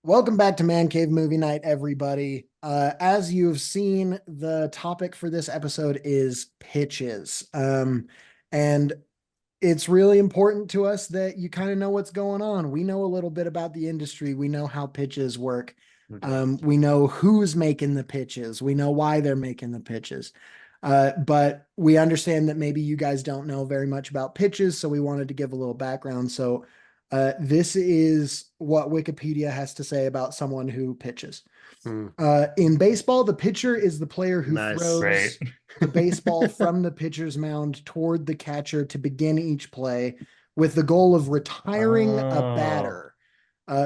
Welcome back to Man Cave Movie Night, everybody. As you've seen, the topic for this episode is pitches. And it's really important to us that you kind of know what's going on. We know a little bit about the industry. We know how pitches work. We know who's making the pitches. We know why they're making the pitches. But we understand that maybe you guys don't know very much about pitches, so we wanted to give a little background. So this is what Wikipedia has to say about someone who pitches. Hmm. In baseball, the pitcher is the player who Nice. throws Great. the baseball from the pitcher's mound toward the catcher to begin each play with the goal of retiring a Oh, batter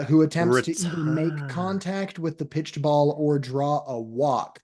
who attempts to either make Retire. contact with the pitched ball or draw a walk.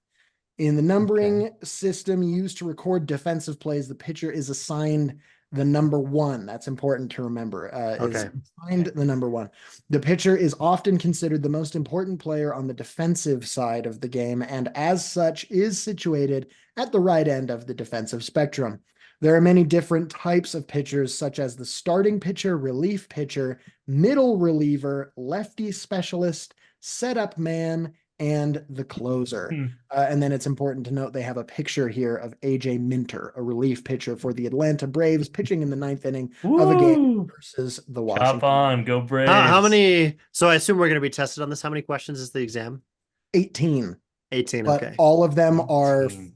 In the okay. numbering system used to record defensive plays, the pitcher is assigned the number one. That's important to remember. Is Okay. assigned the number one. The pitcher is often considered the most important player on the defensive side of the game, and as such is situated at the right end of the defensive spectrum. There are many different types of pitchers, such as the starting pitcher, relief pitcher, middle reliever, lefty specialist, setup man, and the closer. Hmm. And then it's important to note they have a picture here of AJ Minter, a relief pitcher for the Atlanta Braves, pitching in the ninth inning of a game Woo! versus the Chop Washington on, go How Braves. many? So I assume we're going to be tested on this. How many questions is the exam? 18, 18. but Okay. all of them are 18.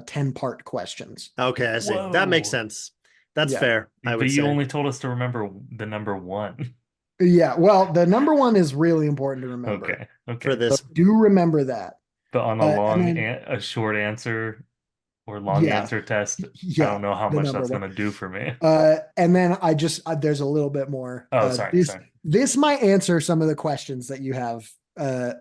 10-part questions. Okay. I see. That makes Whoa. sense. That's Yeah. fair, I But would you say. only told us to remember the number one. Yeah. Well, the number one is really important to remember. Okay. For Okay. So this. do remember that. But on And then, a short answer or long yeah, answer test, I yeah, don't know how the much number that's one. gonna do for me. And then there's a little bit more. Oh, sorry, This sorry. this might answer some of the questions that you have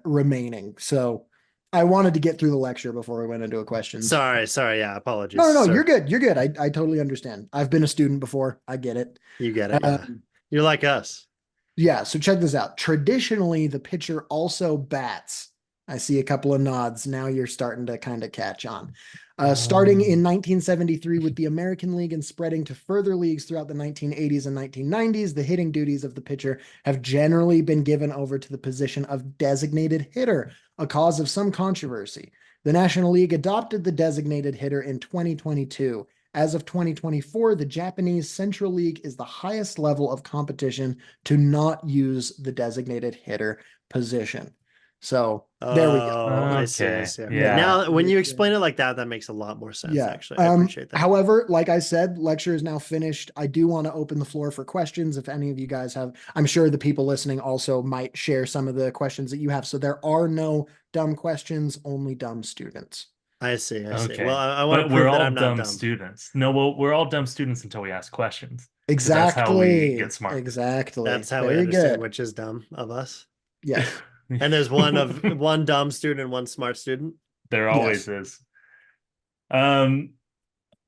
remaining. So I wanted to get through the lecture before we went into a questions. Sorry. Yeah. No, Apologies, no, no, you're sir. good. You're good. I totally understand. I've been a student before. I get it. You get it. Yeah. Um, You're like us. yeah, so check this out. Traditionally, the pitcher also bats. I see a couple of nods. Now you're starting to kind of catch on. Starting in Um, 1973 with the American League and spreading to further leagues throughout the 1980s and 1990s, the hitting duties of the pitcher have generally been given over to the position of designated hitter, a cause of some controversy. The National League adopted the designated hitter in 2022. As of 2024, the Japanese Central League is the highest level of competition to not use the designated hitter position. So there we go. Oh, I see. I okay. see. Okay. Yeah. Yeah. Now, when you explain it like that, that makes a lot more sense, Yeah. actually. I appreciate that. However, like I said, lecture is now finished. I do want to open the floor for questions. If any of you guys have, I'm sure the people listening also might share some of the questions that you have. So there are no dumb questions, only dumb students. I see. I see. Well, Okay. I want to But we're prove that all I'm not dumb dumb. students. No, well, we're all dumb students until we ask questions, because that's how we get Exactly. smart. Exactly. That's how we Very understand good. which is dumb of us. Yes. And there's one dumb student and one smart student. There Yes. always is. Um,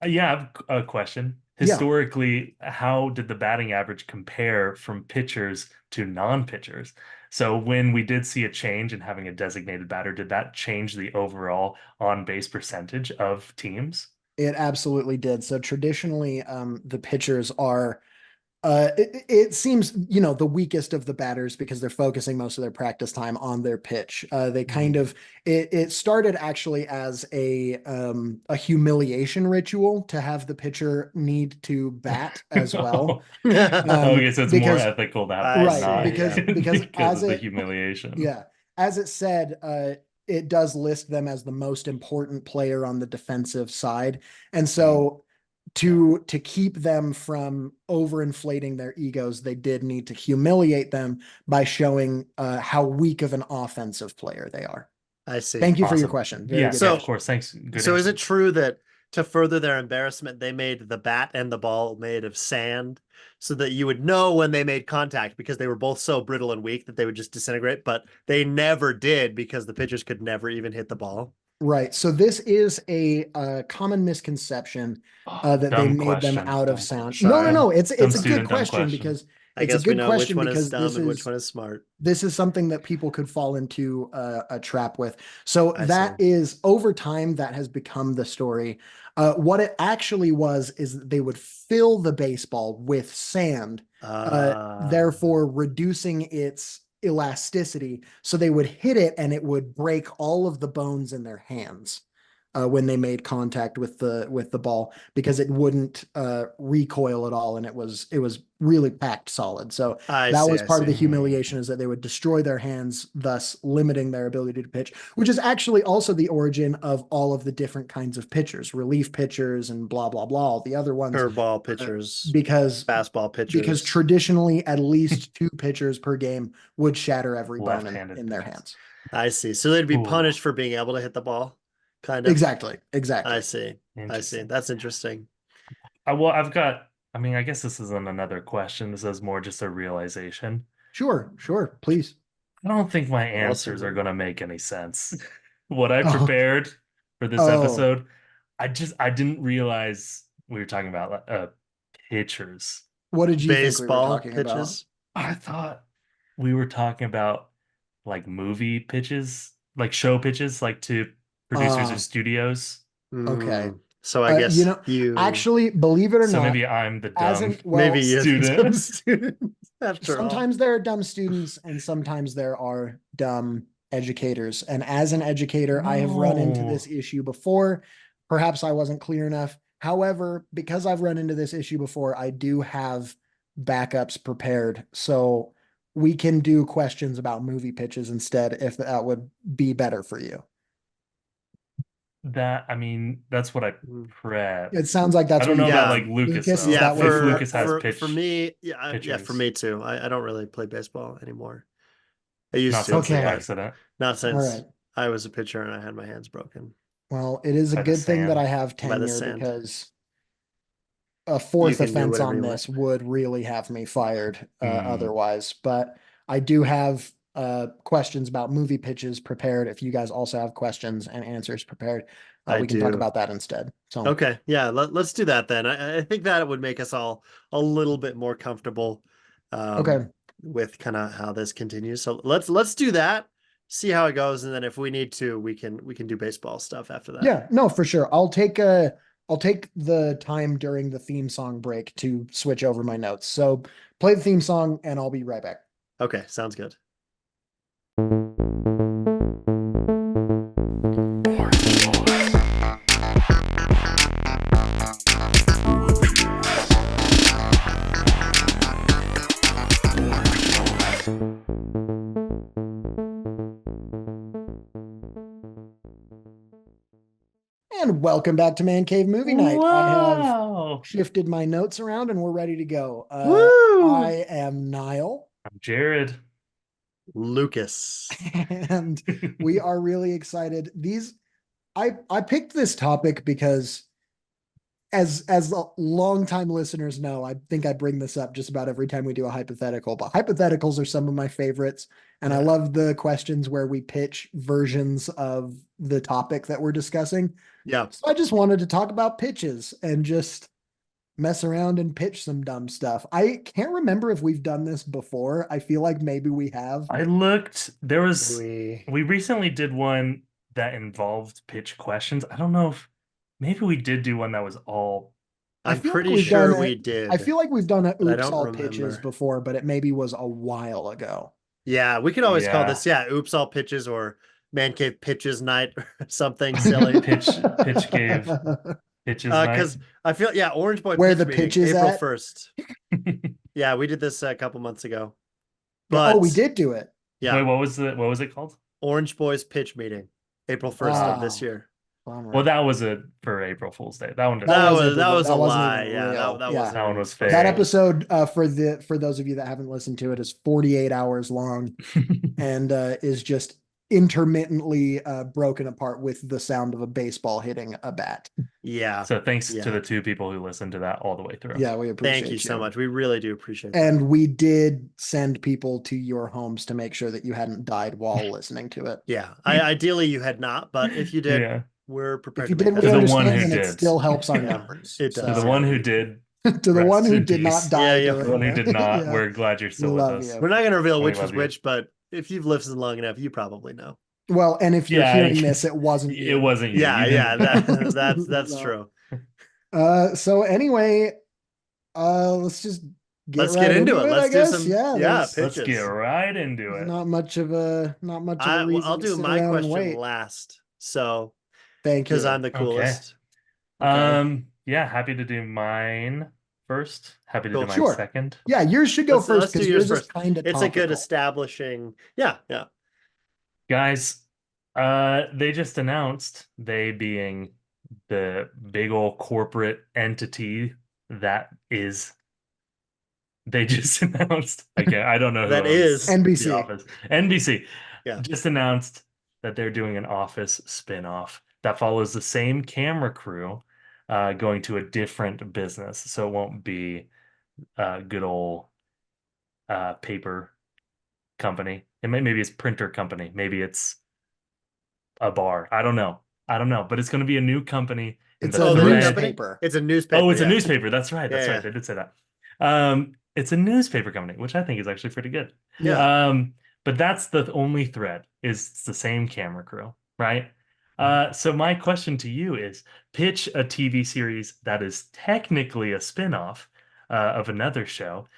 yeah, I have a question. Yeah. Historically, how did the batting average compare from pitchers to non-pitchers? So when we did see a change in having a designated batter, did that change the overall on-base percentage of teams? It absolutely did. So traditionally, the pitchers are it seems, the weakest of the batters because they're focusing most of their practice time on their pitch. They kind Mhm. of it started actually as a humiliation ritual to have the pitcher need to bat as well. Okay, so it's more Because ethical to have I them right, see. not because Yeah. because because as of the it humiliation. yeah, as it said, it does list them as the most important player on the defensive side. And Mm. so to keep them from overinflating their egos, they did need to humiliate them by showing how weak of an offensive player they are. I see. Thank you for your Awesome. question. Very Yeah, good yeah, of So, question. course. Thanks. Good so is answer. it true that to further their embarrassment, they made the bat and the ball made of sand so that you would know when they made contact because they were both so brittle and weak that they would just disintegrate, but they never did because the pitchers could never even hit the ball? Right. So this is a common misconception Oh, that they dumb made them question. out of Dumb sound. question. No, no, Sorry. no. Dumb It's a good student, dumb question question. because I it's a guess we good know which question one is because dumb and which one is smart. this is something that people could fall into a trap with. So I see. that is over time that has become the story. What it actually was is that they would fill the baseball with sand, Uh, therefore reducing elasticity. So they would hit it and it would break all of the bones in their hands when they made contact with the ball, because it wouldn't recoil at all, and it was really packed solid. So I that see, was I part of the see. humiliation, is that they would destroy their hands, thus limiting their ability to pitch, which is actually also the origin of all of the different kinds of pitchers, relief pitchers and blah, blah, blah, all the other ones. Curveball pitchers, Because fastball pitchers. traditionally at least 2 pitchers per game would shatter every bone Left-handed in their pitchers. hands. I see. So they'd be Ooh. punished for being able to hit the ball, kind of. Exactly. I see. I see. Interesting. That's interesting. Well, I mean, I guess this isn't another question. This is more just a realization. Sure, please. I don't think my Also answers are good. going to make any sense. What I Oh. prepared for this Oh. episode, I didn't realize we were talking about pitchers. What did you think we were Baseball talking pitches. I thought we were talking about like movie pitches, like show pitches, like to producers or studios. Okay. So I guess you know, you actually, believe it or So not, maybe I'm the as dumb. an well, maybe you're the student. dumb student after all. sometimes there are dumb students and sometimes there are dumb educators. And as an educator, I have run into No. this issue before. Perhaps I wasn't clear enough. However, because I've run into this issue before, I do have backups prepared. So we can do questions about movie pitches instead, if that would be better for you. I mean, that's what I prepped. It sounds like that's I don't know what you about Yeah. like Lucas. Lucas, though. is Yeah, that what If you're- Lucas has pitch, for me, yeah, for pitchers. me too. I don't really play baseball anymore. I used not to. since the Okay. accident. Not since right. I was a pitcher and I had my hands broken. Well, it is a By the good thing that sand. I have By the tenure, sand. because a fourth can do offense whatever on you want. this would really have me fired Mm. otherwise. But I do have questions about movie pitches prepared. If you guys also have questions and answers prepared, I we can talk do. about that instead. So Okay, yeah, let's do that then. I think that would make us all a little bit more comfortable Okay. with kind of how this continues. So let's do that, see how it goes, and then if we need to, we can do baseball stuff after that. Yeah, no, for sure. I'll take the time during the theme song break to switch over my notes. So play the theme song and I'll be right back. Okay, sounds good. And welcome back to Man Cave Movie Night. I have Wow. shifted my notes around and we're ready to go. Woo! I am Niall, I'm Jared. Lucas. and we are really excited. I picked this topic because as longtime listeners know, I think I bring this up just about every time we do a hypothetical, but hypotheticals are some of my favorites. And I Yeah. love the questions where we pitch versions of the topic that we're discussing. Yeah. So I just wanted to talk about pitches and just mess around and pitch some dumb stuff. I can't remember if we've done this before. I feel like maybe we have. I looked. There was. We We recently did one that involved pitch questions. I don't know if maybe we did do one that was all. I I'm feel like pretty we've sure done we it- did. I feel like we've done a But I oops don't all pitches remember. before, but it maybe was a while ago. Yeah, we could always call Yeah. this, oops all pitches or Man Cave Pitches Night or something silly. Pitch gave pitches. Because I feel Orange Boy Where pitch the meeting, pitch is April at? 1st. Yeah, we did this a couple months ago. Oh, we But- did do it. Yeah, Wait, what was it called? Orange Boys pitch meeting, April 1st of this Wow. year. Bummer. Well, that was for April Fool's Day. That one didn't. That That wasn't was April- a that wasn't lie. even Yeah, real. that Yeah. wasn't. That one was fake. that fake. episode for those of you that haven't listened to it is 48 hours long and is just intermittently broken apart with the sound of a baseball hitting a bat. Yeah. So thanks Yeah. to the 2 people who listened to that all the way through. Yeah, we appreciate Thank you so much. We really do appreciate that. And we did send people to your homes to make sure that you hadn't died while listening to it. Yeah, ideally you had not, but if you did, Yeah. we're prepared If you to did, make we To that. the one understand, who and it did. still helps our Yeah, numbers. it does. To the So- one who did, to the one rest who in did not peace. die. Yeah, the doing one who it. did not, Yeah. we're glad you're still with love us. you. We're not going to reveal We which love was you. which, but if you've listened long enough, you probably know. Well, and if you're Yeah, hearing you- this, it wasn't It you. wasn't you. Yeah, You yeah, didn't- that's No. true. So anyway, let's just Let's right get into it. I Let's do guess. some Yeah, pitches. Let's get right into there's it. not much of a reason I'll to do sit my around and question wait. last. So, Thank because you. I'm the Okay. coolest. Okay. Yeah, happy to do mine first. Happy to do Cool. mine Sure. second. Yeah, yours should go first Let's do because yours yours is first. kind of It's a good topical. establishing. Yeah, yeah. Guys, they just announced, they being the big old corporate entity that is, they just announced, I don't know who That owns is The NBC. Office. NBC Yeah. just announced that they're doing an Office spin-off that follows the same camera crew, going to a different business. So it won't be good old paper company. Maybe it's printer company. Maybe it's a bar. I don't know. But it's going to be a new company. And It's the a the new thread. company? newspaper. It's a newspaper. Oh, it's a yeah. newspaper. That's right. That's Yeah, right. yeah. They did say that. It's a newspaper company, which I think is actually pretty good. Yeah. But that's the only thread, is it's the same camera crew, right? So my question to you is, pitch a TV series that is technically a spin-off of another show,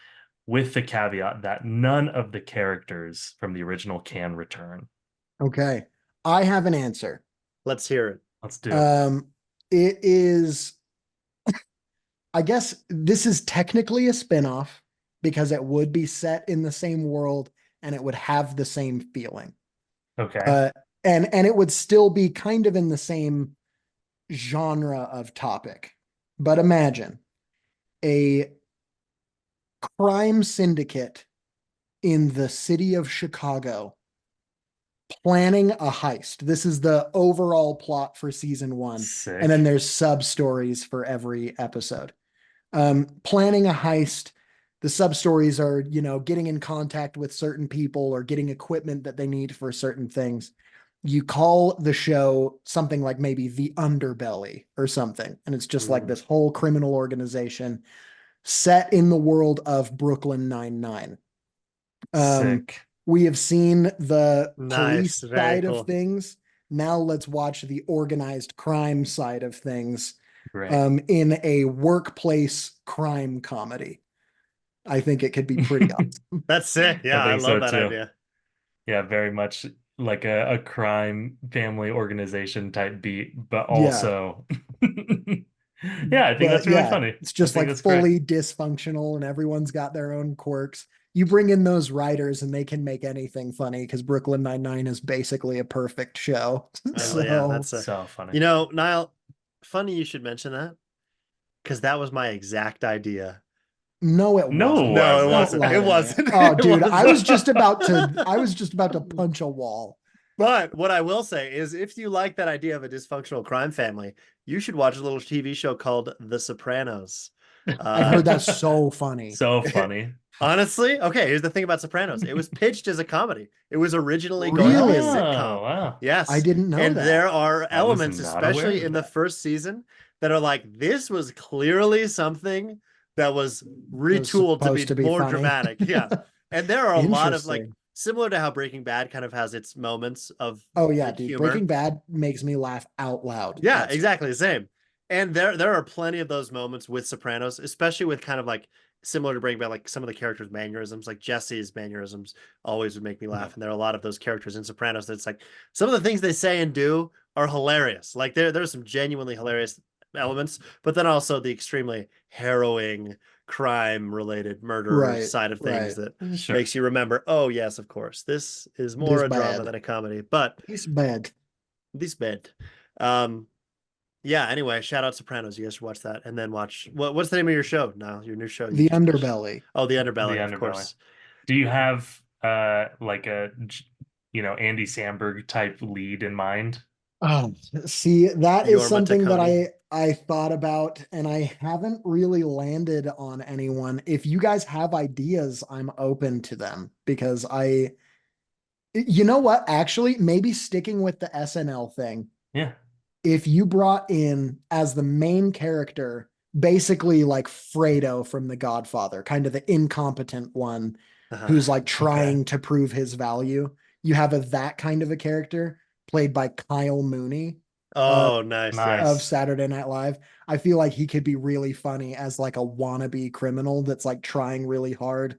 with the caveat that none of the characters from the original can return. Okay. I have an answer. Let's hear it. Let's do it. It is, I guess this is technically a spinoff because it would be set in the same world and it would have the same feeling. Okay. And it would still be kind of in the same genre of topic. But imagine a crime syndicate in the city of Chicago planning a heist. This is the overall plot for season 1. Sick. And then there's sub stories for every episode. Planning a heist. The sub stories are, getting in contact with certain people or getting equipment that they need for certain things. You call the show something like maybe The Underbelly or something. And it's just like this whole criminal organization set in the world of Brooklyn Nine-Nine. Sick. We have seen the Nice. police Very side cool. of things. Now let's watch the organized crime side of things. Great. In a workplace crime comedy. I think it could be pretty awesome. That's sick. Yeah, I think love so, that too. idea. Yeah, very much like a crime family organization type beat, but Yeah. also yeah, I think But that's really yeah, funny. It's just I think like that's great. fully dysfunctional and everyone's got their own quirks. You bring in those writers and they can make anything funny because Brooklyn Nine-Nine is basically a perfect show. Oh, yeah, that's So funny. You know, Niall, funny you should mention that because that was my exact idea. No, it No, wasn't. No, it Don't wasn't. lie It to me. wasn't. Oh, It dude, I was wasn't. just about to punch a wall. But what I will say is if you like that idea of a dysfunctional crime family, you should watch a little TV show called The Sopranos. I've heard that's so funny. So funny. Honestly, okay, here's the thing about Sopranos. It was pitched as a comedy. It was originally going to be a Really? sitcom. Oh, wow. Yes. I didn't know and that. there are was elements, not aware especially of in the that. first season, that are like, this was clearly something that was retooled to supposed be, to be more funny. dramatic. Yeah. And there are a lot of like, Interesting. similar to how Breaking Bad kind of has its moments of Oh yeah, like, dude. humor. Breaking Bad makes me laugh out loud. Yeah, That's- exactly the same. And there are plenty of those moments with Sopranos, especially with kind of like similar to Breaking Bad, like some of the characters' mannerisms, like Jesse's mannerisms always would make me laugh. And there are a lot of those characters in Sopranos that's like some of the things they say and do are hilarious. Like there's some genuinely hilarious elements, but then also the extremely harrowing crime related murder Right, side of things that Sure. makes you remember, oh yes, of course, this is more a drama bad. than a comedy, but He's bad. this bad. Yeah, anyway, shout out Sopranos. You guys should watch that and then watch what's the name of your show now? Your new show. The Underbelly. Oh, The Underbelly, The of Underbelly. course. Do you have like a Andy Samberg type lead in mind? Oh, see, that is Jorma something that Taccone. I thought about and I haven't really landed on anyone. If you guys have ideas, I'm open to them because you know what? Actually, maybe sticking with the SNL thing. Yeah. If you brought in as the main character, basically like Fredo from The Godfather, kind of the incompetent one who's like trying to prove his value. You have that kind of a character played by Kyle Mooney. Oh, nice. Nice. of Saturday Night Live. I feel like he could be really funny as like a wannabe criminal that's like trying really hard,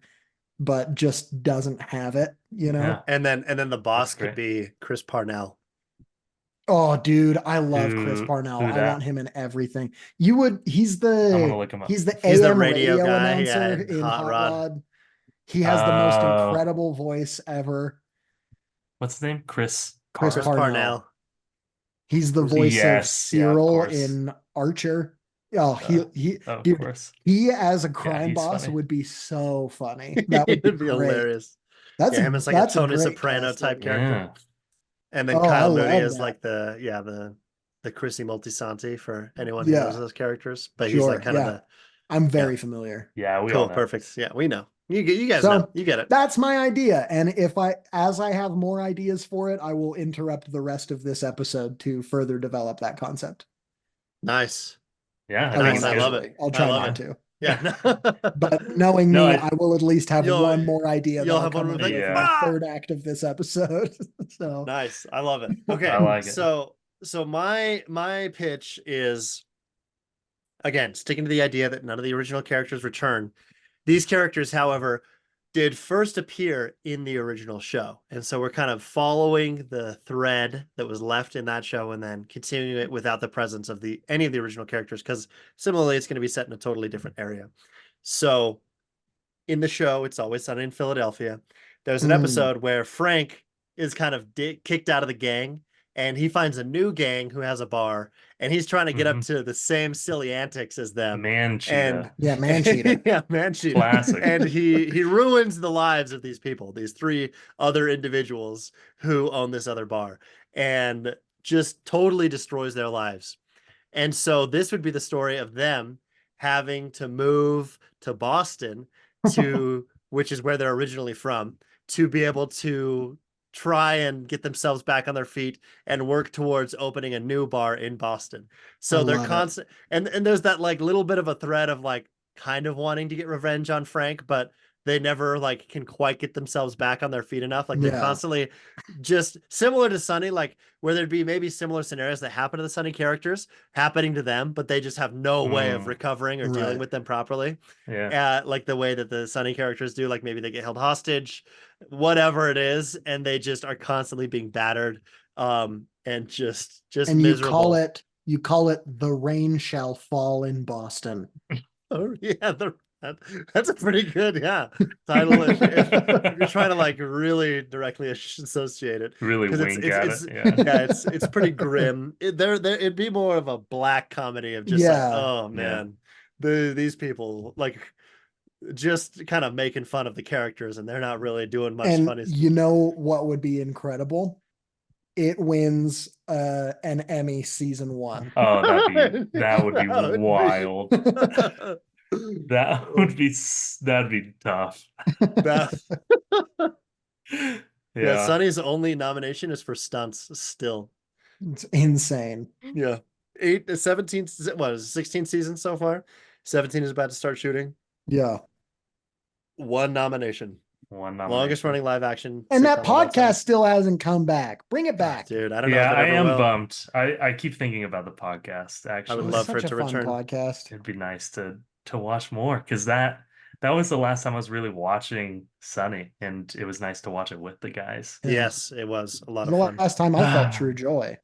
but just doesn't have it, you know? Yeah. And then the boss could great. be Chris Parnell. Oh, dude, I love Chris Who- Parnell. who I dat? want him in everything. You would, I'm gonna look him up. he's the He's the AM radio radio guy, announcer yeah, in in Hot Hot Rod. Rod. He has the most Oh. incredible voice ever. What's his name? Chris Chris Chris Parnell? Parnell. He's the voice Yes, of yeah, of Cyril course. in Archer. Oh, he Of dude, course. he as a crime he's boss funny. would be so funny. That would be It'd be great. hilarious. That's Yeah, him as like a that's Tony great Soprano type casting. character. Yeah. And then Oh, I Kyle Mooney love is that. like the Chrissy Moltisanti for anyone who Yeah. knows those characters. But he's Sure, like kind yeah. of the I'm very familiar. Yeah, we all cool, know. perfect. Yeah, we know. You guys So, know. You get it. That's my idea. And as I have more ideas for it, I will interrupt the rest of this episode to further develop that concept. Nice. Yeah, I think Nice. it's I good. love actually. it. I'll I try love not it. to. Yeah. But knowing No, me, I- I will at least have You'll- one more idea you'll that'll have one come more up thing? with Yeah. the Ah! third act of this episode. So Nice. I love it. Okay. I like it. So my pitch is, again, sticking to the idea that none of the original characters return. These characters, however, did first appear in the original show. And so we're kind of following the thread that was left in that show and then continuing it without the presence of any of the original characters, because similarly, it's going to be set in a totally different area. So in the show, It's Always Sunny in Philadelphia, there's an Mm. episode where Frank is kind of kicked out of the gang, and he finds a new gang who has a bar, and he's trying to get up to the same silly antics as them. Man cheetah. yeah, man cheater. Yeah, man cheetah. Classic. And he ruins the lives of these people, these three other individuals who own this other bar, and just totally destroys their lives. And so this would be the story of them having to move to Boston which is where they're originally from, to be able to try and get themselves back on their feet and work towards opening a new bar in Boston. So I they're love it. constant, and there's that like little bit of a thread of like kind of wanting to get revenge on Frank, but they never like can quite get themselves back on their feet enough. Like they're Yeah. constantly just similar to Sunny, like where there'd be maybe similar scenarios that happen to the Sunny characters happening to them, but they just have no way of recovering or dealing Right. with them properly. Yeah. Like the way that the Sunny characters do, like maybe they get held hostage, whatever it is, and they just are constantly being battered, and just And miserable. you call it The Rain Shall Fall in Boston. Oh, yeah, that's a pretty good title if you're trying to like really directly associate it, Really 'cause wink it's at it. Yeah. it's pretty grim. It'd be more of a black comedy of just Yeah. like, oh man, these people like just kind of making fun of the characters, and they're not really doing much And funny stuff. you know what would be incredible? It wins an Emmy season 1. Oh, that would be That would be- wild. That'd be tough. That- Yeah. yeah, Sonny's only nomination is for stunts still. It's insane. Yeah. 17, what is it, 16 seasons so far? 17 is about to start shooting. Yeah. One nomination. One Longest nomination. running live action. And that sitcom of all time. podcast still hasn't come back. Bring it back. Dude, I don't know Yeah, if it I ever am will. bummed. I keep thinking about the podcast, actually. would love for Such it a to fun return. podcast. It'd be nice to watch more, because that was the last time I was really watching Sunny, and it was nice to watch it with the guys. Yeah. Yes, it was a lot The of fun. last time I felt true joy.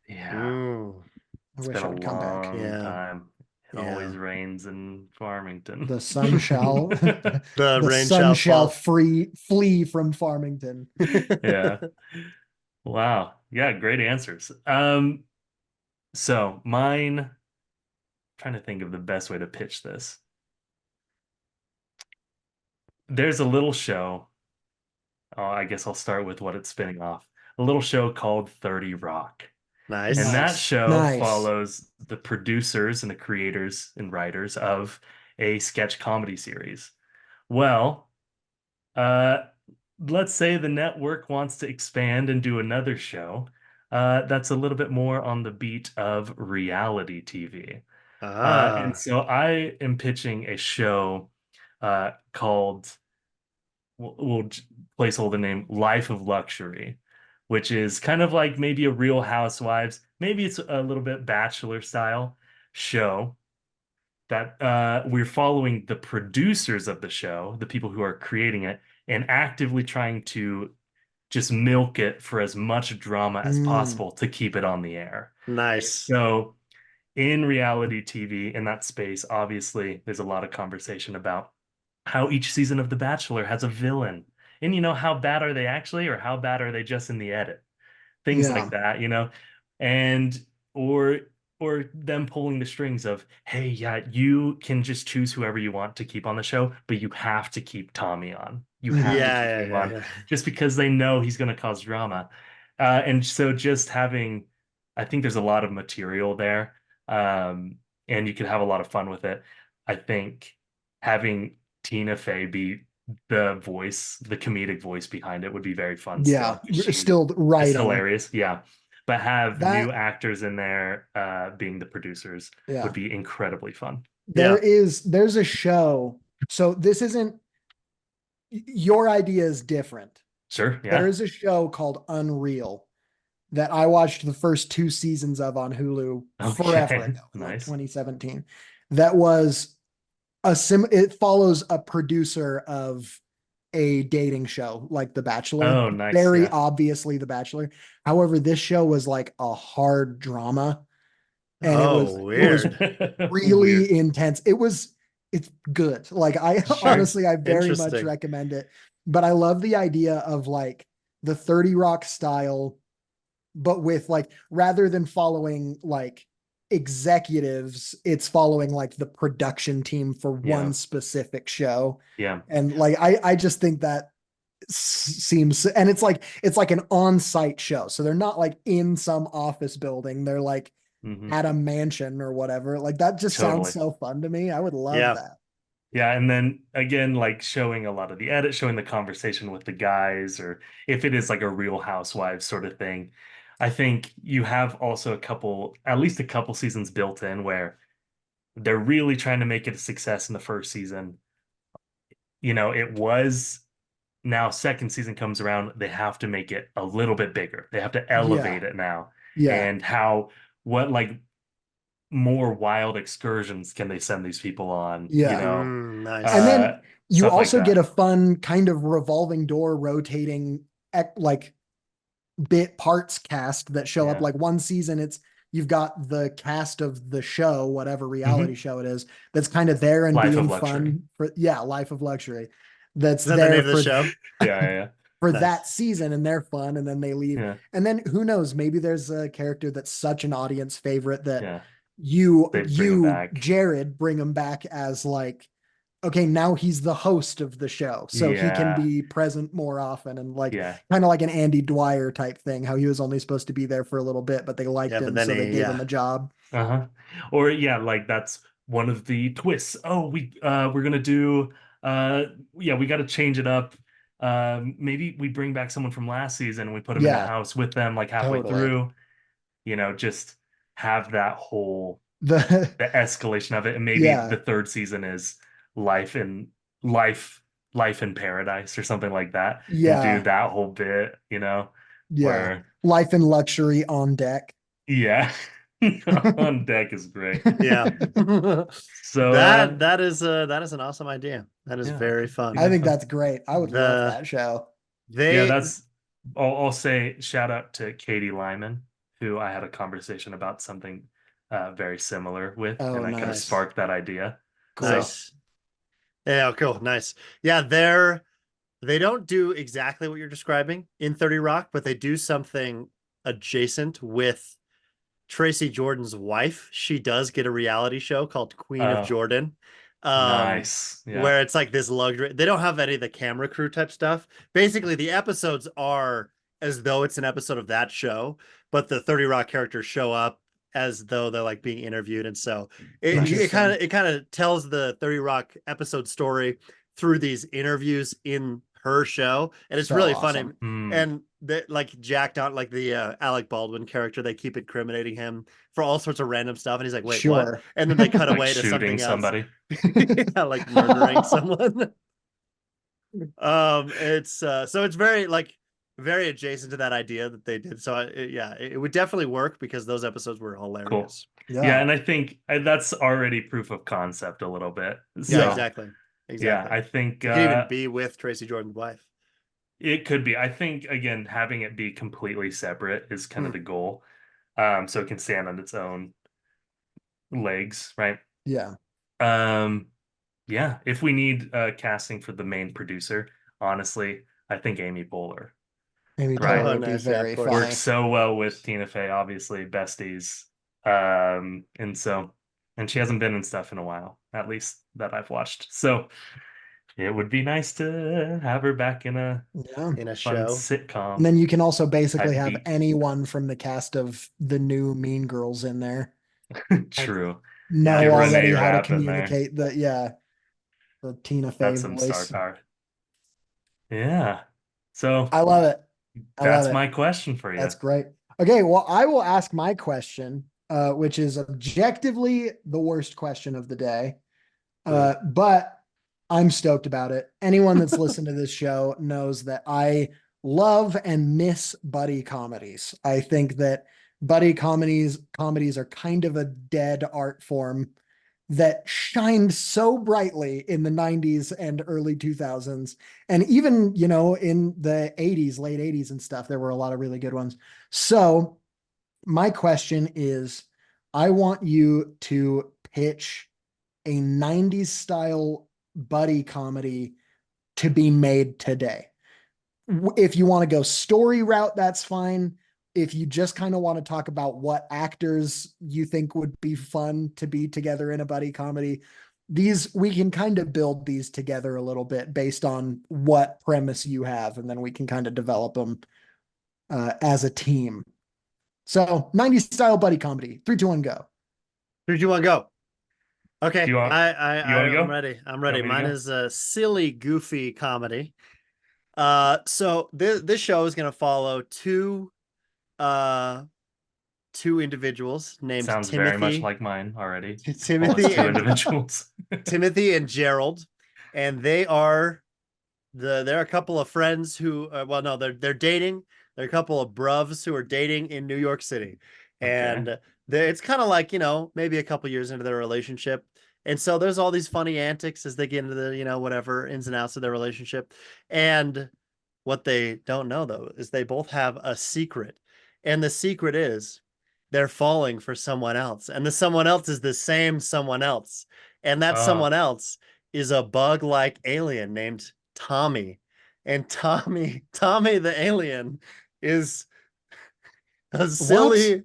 Yeah. Mm. I It's wish been it a would come back. long Yeah. time. It Yeah. always rains in Farmington. The sun shall The the rain sun shall fall. flee from Farmington. Yeah. Wow. Yeah, great answers. So mine, trying to think of the best way to pitch this. There's a little show. Oh, I guess I'll start with what it's spinning off. A little show called 30 Rock. Nice. And that Nice. show Nice. follows the producers and the creators and writers of a sketch comedy series. Well, let's say the network wants to expand and do another show that's a little bit more on the beat of reality TV. And so I am pitching a show called, we'll placeholder name, Life of Luxury, which is kind of like maybe a Real Housewives, maybe it's a little bit Bachelor style show that we're following the producers of the show, the people who are creating it, and actively trying to just milk it for as much drama as Mm, possible to keep it on the air. Nice. So in reality TV, in that space, obviously, there's a lot of conversation about how each season of The Bachelor has a villain. And how bad are they actually, or how bad are they just in the edit? Things like yeah. that. And or them pulling the strings of, hey, yeah, you can just choose whoever you want to keep on the show, but you have to keep Tommy on. You have Mhm. to Yeah, keep yeah, him yeah, on yeah. just because they know he's going to cause drama. And so just having, I think there's a lot of material there, and you could have a lot of fun with it. I think having Tina Fey be the comedic voice behind it would be very fun Yeah. still. She Still is writing hilarious. Yeah. But have that. new actors in there being the producers would Yeah. be incredibly fun. Yeah. There's a show. So this isn't, your idea is different. Sure. There Yeah. is a show called Unreal that I watched the first 2 seasons of on Hulu forever Okay. ago, in like Nice. 2017. That was it follows a producer of a dating show like The Bachelor. Oh, nice. Very Yeah. obviously The Bachelor. However, this show was like a hard drama, and it was Oh, it was weird. Weird. really intense. It's good. Like I Sure. honestly, I very much Interesting. recommend it. But I love the idea of like the 30 Rock style, but with like rather than following like executives, it's following like the production team for Yeah. one specific show. Yeah. And like I just think that seems, and it's like an on-site show. So they're not like in some office building. They're like Hmm. at a mansion or whatever. Like that just sounds Totally. so fun to me. I would love Yeah. that. Yeah, and then again, like showing a lot of the edit, showing the conversation with the guys, or if it is like a Real Housewives sort of thing. I think you have also at least a couple seasons built in where they're really trying to make it a success in the first season. It was now second season comes around, they have to make it a little bit bigger. They have to Yeah. elevate it now. Yeah. And what like more wild excursions can they send these people on, Yeah. And Nice. then you stuff like also get that. a fun kind of revolving door rotating like bit parts cast that show up. Yeah. Like one season, you've got the cast of the show, whatever reality Hmm. show it is, that's kind of there and Life of being Luxury. fun for, yeah, Life of Luxury. That's Is that the there name of the show? Yeah, yeah, for Nice. that season, and they're fun, and then they leave. yeah, And then who knows, maybe there's a character that's such an audience favorite that yeah. you They bring him you back. Jared bring him back as like, okay, now he's the host of the show, so he can Yeah, be present more often, and like yeah, kind of like an Andy Dwyer type thing, how he was only supposed to be there for a little bit, but they liked Yeah, but him, then so they gave him yeah. a job. uh-huh. Or yeah, like that's one of the twists. Oh, we're gonna do yeah, we got to change it up. Maybe we bring back someone from last season and we put him in the Yeah, house with them like halfway totally. through. Just have that whole The the escalation of it, and maybe yeah, the third season is life in life life in paradise or something like that, and do yeah, that whole bit, yeah. where Life and luxury on deck. yeah, on deck is great. Yeah. So that is an awesome idea. That is yeah, very be I fun. that think fun. that's great. I would love The that show. Yeah, they that's I'll say shout out to Katie Lyman, who I had a conversation about something very similar with, Oh, and I kind of nice. sparked that idea. Cool. So nice. Yeah, cool. Nice. Yeah, they don't do exactly what you're describing in 30 Rock, but they do something adjacent with Tracy Jordan's wife. She does get a reality show called Queen of oh, Jordan. nice. Yeah. Where it's like this luxury. They don't have any of the camera crew type stuff. Basically, the episodes are as though it's an episode of that show, but the 30 Rock characters show up as though they're like being interviewed. And so it Interesting. kind of tells the 30 Rock episode story through these interviews in her show. And it's So really funny. awesome. Mm, And like jacked out, like the Alec Baldwin character, they keep incriminating him for all sorts of random stuff. And he's like, wait, what? Sure. And then they cut like away to shooting something else. somebody. Yeah, like murdering someone. It's so it's very like very adjacent to that idea that they did. So it would definitely work because those episodes were hilarious. Yeah, and I think that's already proof of concept a little bit. Yeah, So, exactly. yeah, I think It could even be with Tracy Jordan's wife. it could be. I think again, having it be completely separate is kind of the goal. So it can stand on its own legs, right? Yeah. Yeah, if we need casting for the main producer, honestly, I think Amy Poehler Amy Right. Poehler would be Nice, yeah, of very course. funny. works so well with Tina Fey, obviously besties. And she hasn't been in stuff in a while, at least that I've watched. So it would be nice to have her back in a Yeah. In a fun show. sitcom. And then you can also basically I'd have be- anyone from the cast of the new Mean Girls in there. True. Know Get already Renee how to Rapp in there. communicate the Tina Fey That's some star voice. power. Yeah. So I love it. I love that's it. my question for you. That's great. Okay, well, I will ask my question, which is objectively the worst question of the day. But I'm stoked about it. Anyone that's listened to this show knows that I love and miss buddy comedies. I think that buddy comedies are kind of a dead art form that shined so brightly in the 90s and early 2000s. And even, in the 80s, late 80s and stuff, there were a lot of really good ones. So my question is, I want you to pitch a 90s style buddy comedy to be made today. If you want to go story route, that's fine. If you just kind of want to talk about what actors you think would be fun to be together in a buddy comedy, we can kind of build these together a little bit based on what premise you have, and then we can kind of develop them as a team. So 90s style buddy comedy. 3, 2, 1, go. 3, 2, 1, go. Okay. Do you want- I'm go? ready. I'm You want ready. me to Mine go? is a silly, goofy comedy. So this show is gonna follow two individuals named Sounds Timothy. very much like mine already. Timothy Almost two and individuals. Timothy and Gerald, and they're a couple of friends who they're dating. They're a couple of bruvs who are dating in New York City, and it's kind of like, maybe a couple years into their relationship. And so there's all these funny antics as they get into the, whatever ins and outs of their relationship. And what they don't know, though, is they both have a secret. And the secret is they're falling for someone else. And the someone else is the same someone else. And that someone else is a bug-like alien named Tommy. And Tommy the alien is a silly,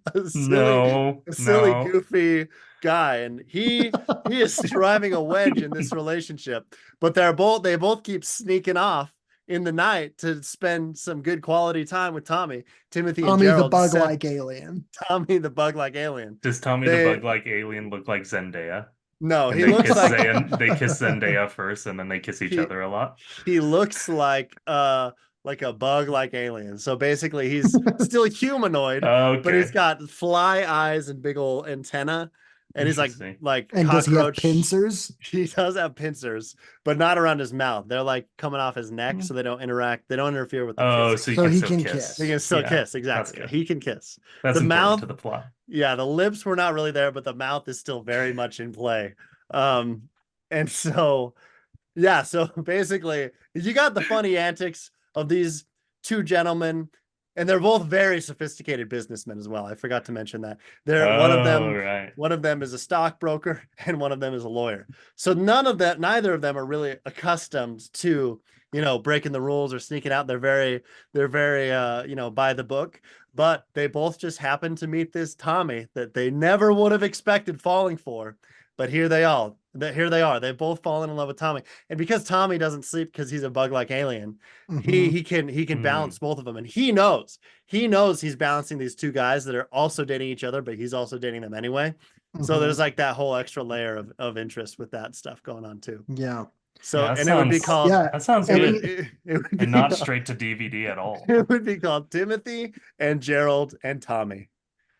goofy guy, and he is driving a wedge in this relationship. But they both keep sneaking off in the night to spend some good quality time with Tommy. Timothy and Gerald. The bug-like alien. Tommy the bug-like alien. Does Tommy the bug-like alien look like Zendaya? No, And he they looks kiss like they kiss Zendaya first, and then they kiss each other a lot. He looks like a bug-like alien. So basically, he's still humanoid, but he's got fly eyes and big old antenna, and he's like and cockroach. Does he have pincers? He does have pincers, but not around his mouth. They're like coming off his neck, so they don't interact. They don't interfere with the kissing. So he can kiss. He can still kiss. Exactly. He can kiss. That's the important mouth to the plot. Yeah, the lips were not really there, but the mouth is still very much in play. And so, yeah, so basically, you got the funny antics of these two gentlemen, and they're both very sophisticated businessmen as well. I forgot to mention that. One of them is a stockbroker, and one of them is a lawyer. So neither of them are really accustomed to, breaking the rules or sneaking out. They're very by the book. But they both just happened to meet this Tommy that they never would have expected falling for. But here they are. They both fallen in love with Tommy. And because Tommy doesn't sleep because he's a bug-like alien, he can balance both of them. And he knows he's balancing these two guys that are also dating each other, but he's also dating them anyway. So there's like that whole extra layer of interest with that stuff going on too. Yeah. So, and it would be called, that sounds good. It would be and not straight to DVD at all. It would be called Timothy and Gerald and Tommy.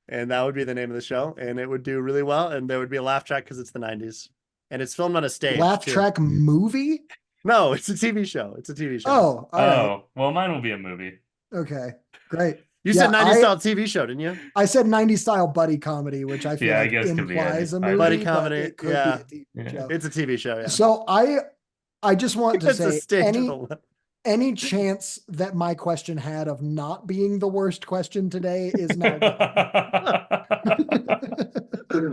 And that would be the name of the show. And it would do really well. And there would be a laugh track because it's the 90s. And it's filmed on a stage. Laugh track movie? No, it's a TV show. It's a TV show. Oh, all right. Well, mine will be a movie. Okay, great. You Yeah, said 90s style TV show, didn't you? I said 90s style buddy comedy, which I feel Yeah, I like guess could be implies a either. movie, Buddy but comedy, it could yeah. be a TV Yeah. show. It's a TV show, yeah. So I just want to It's a say stage of the any chance that my question had of not being the worst question today is now gone.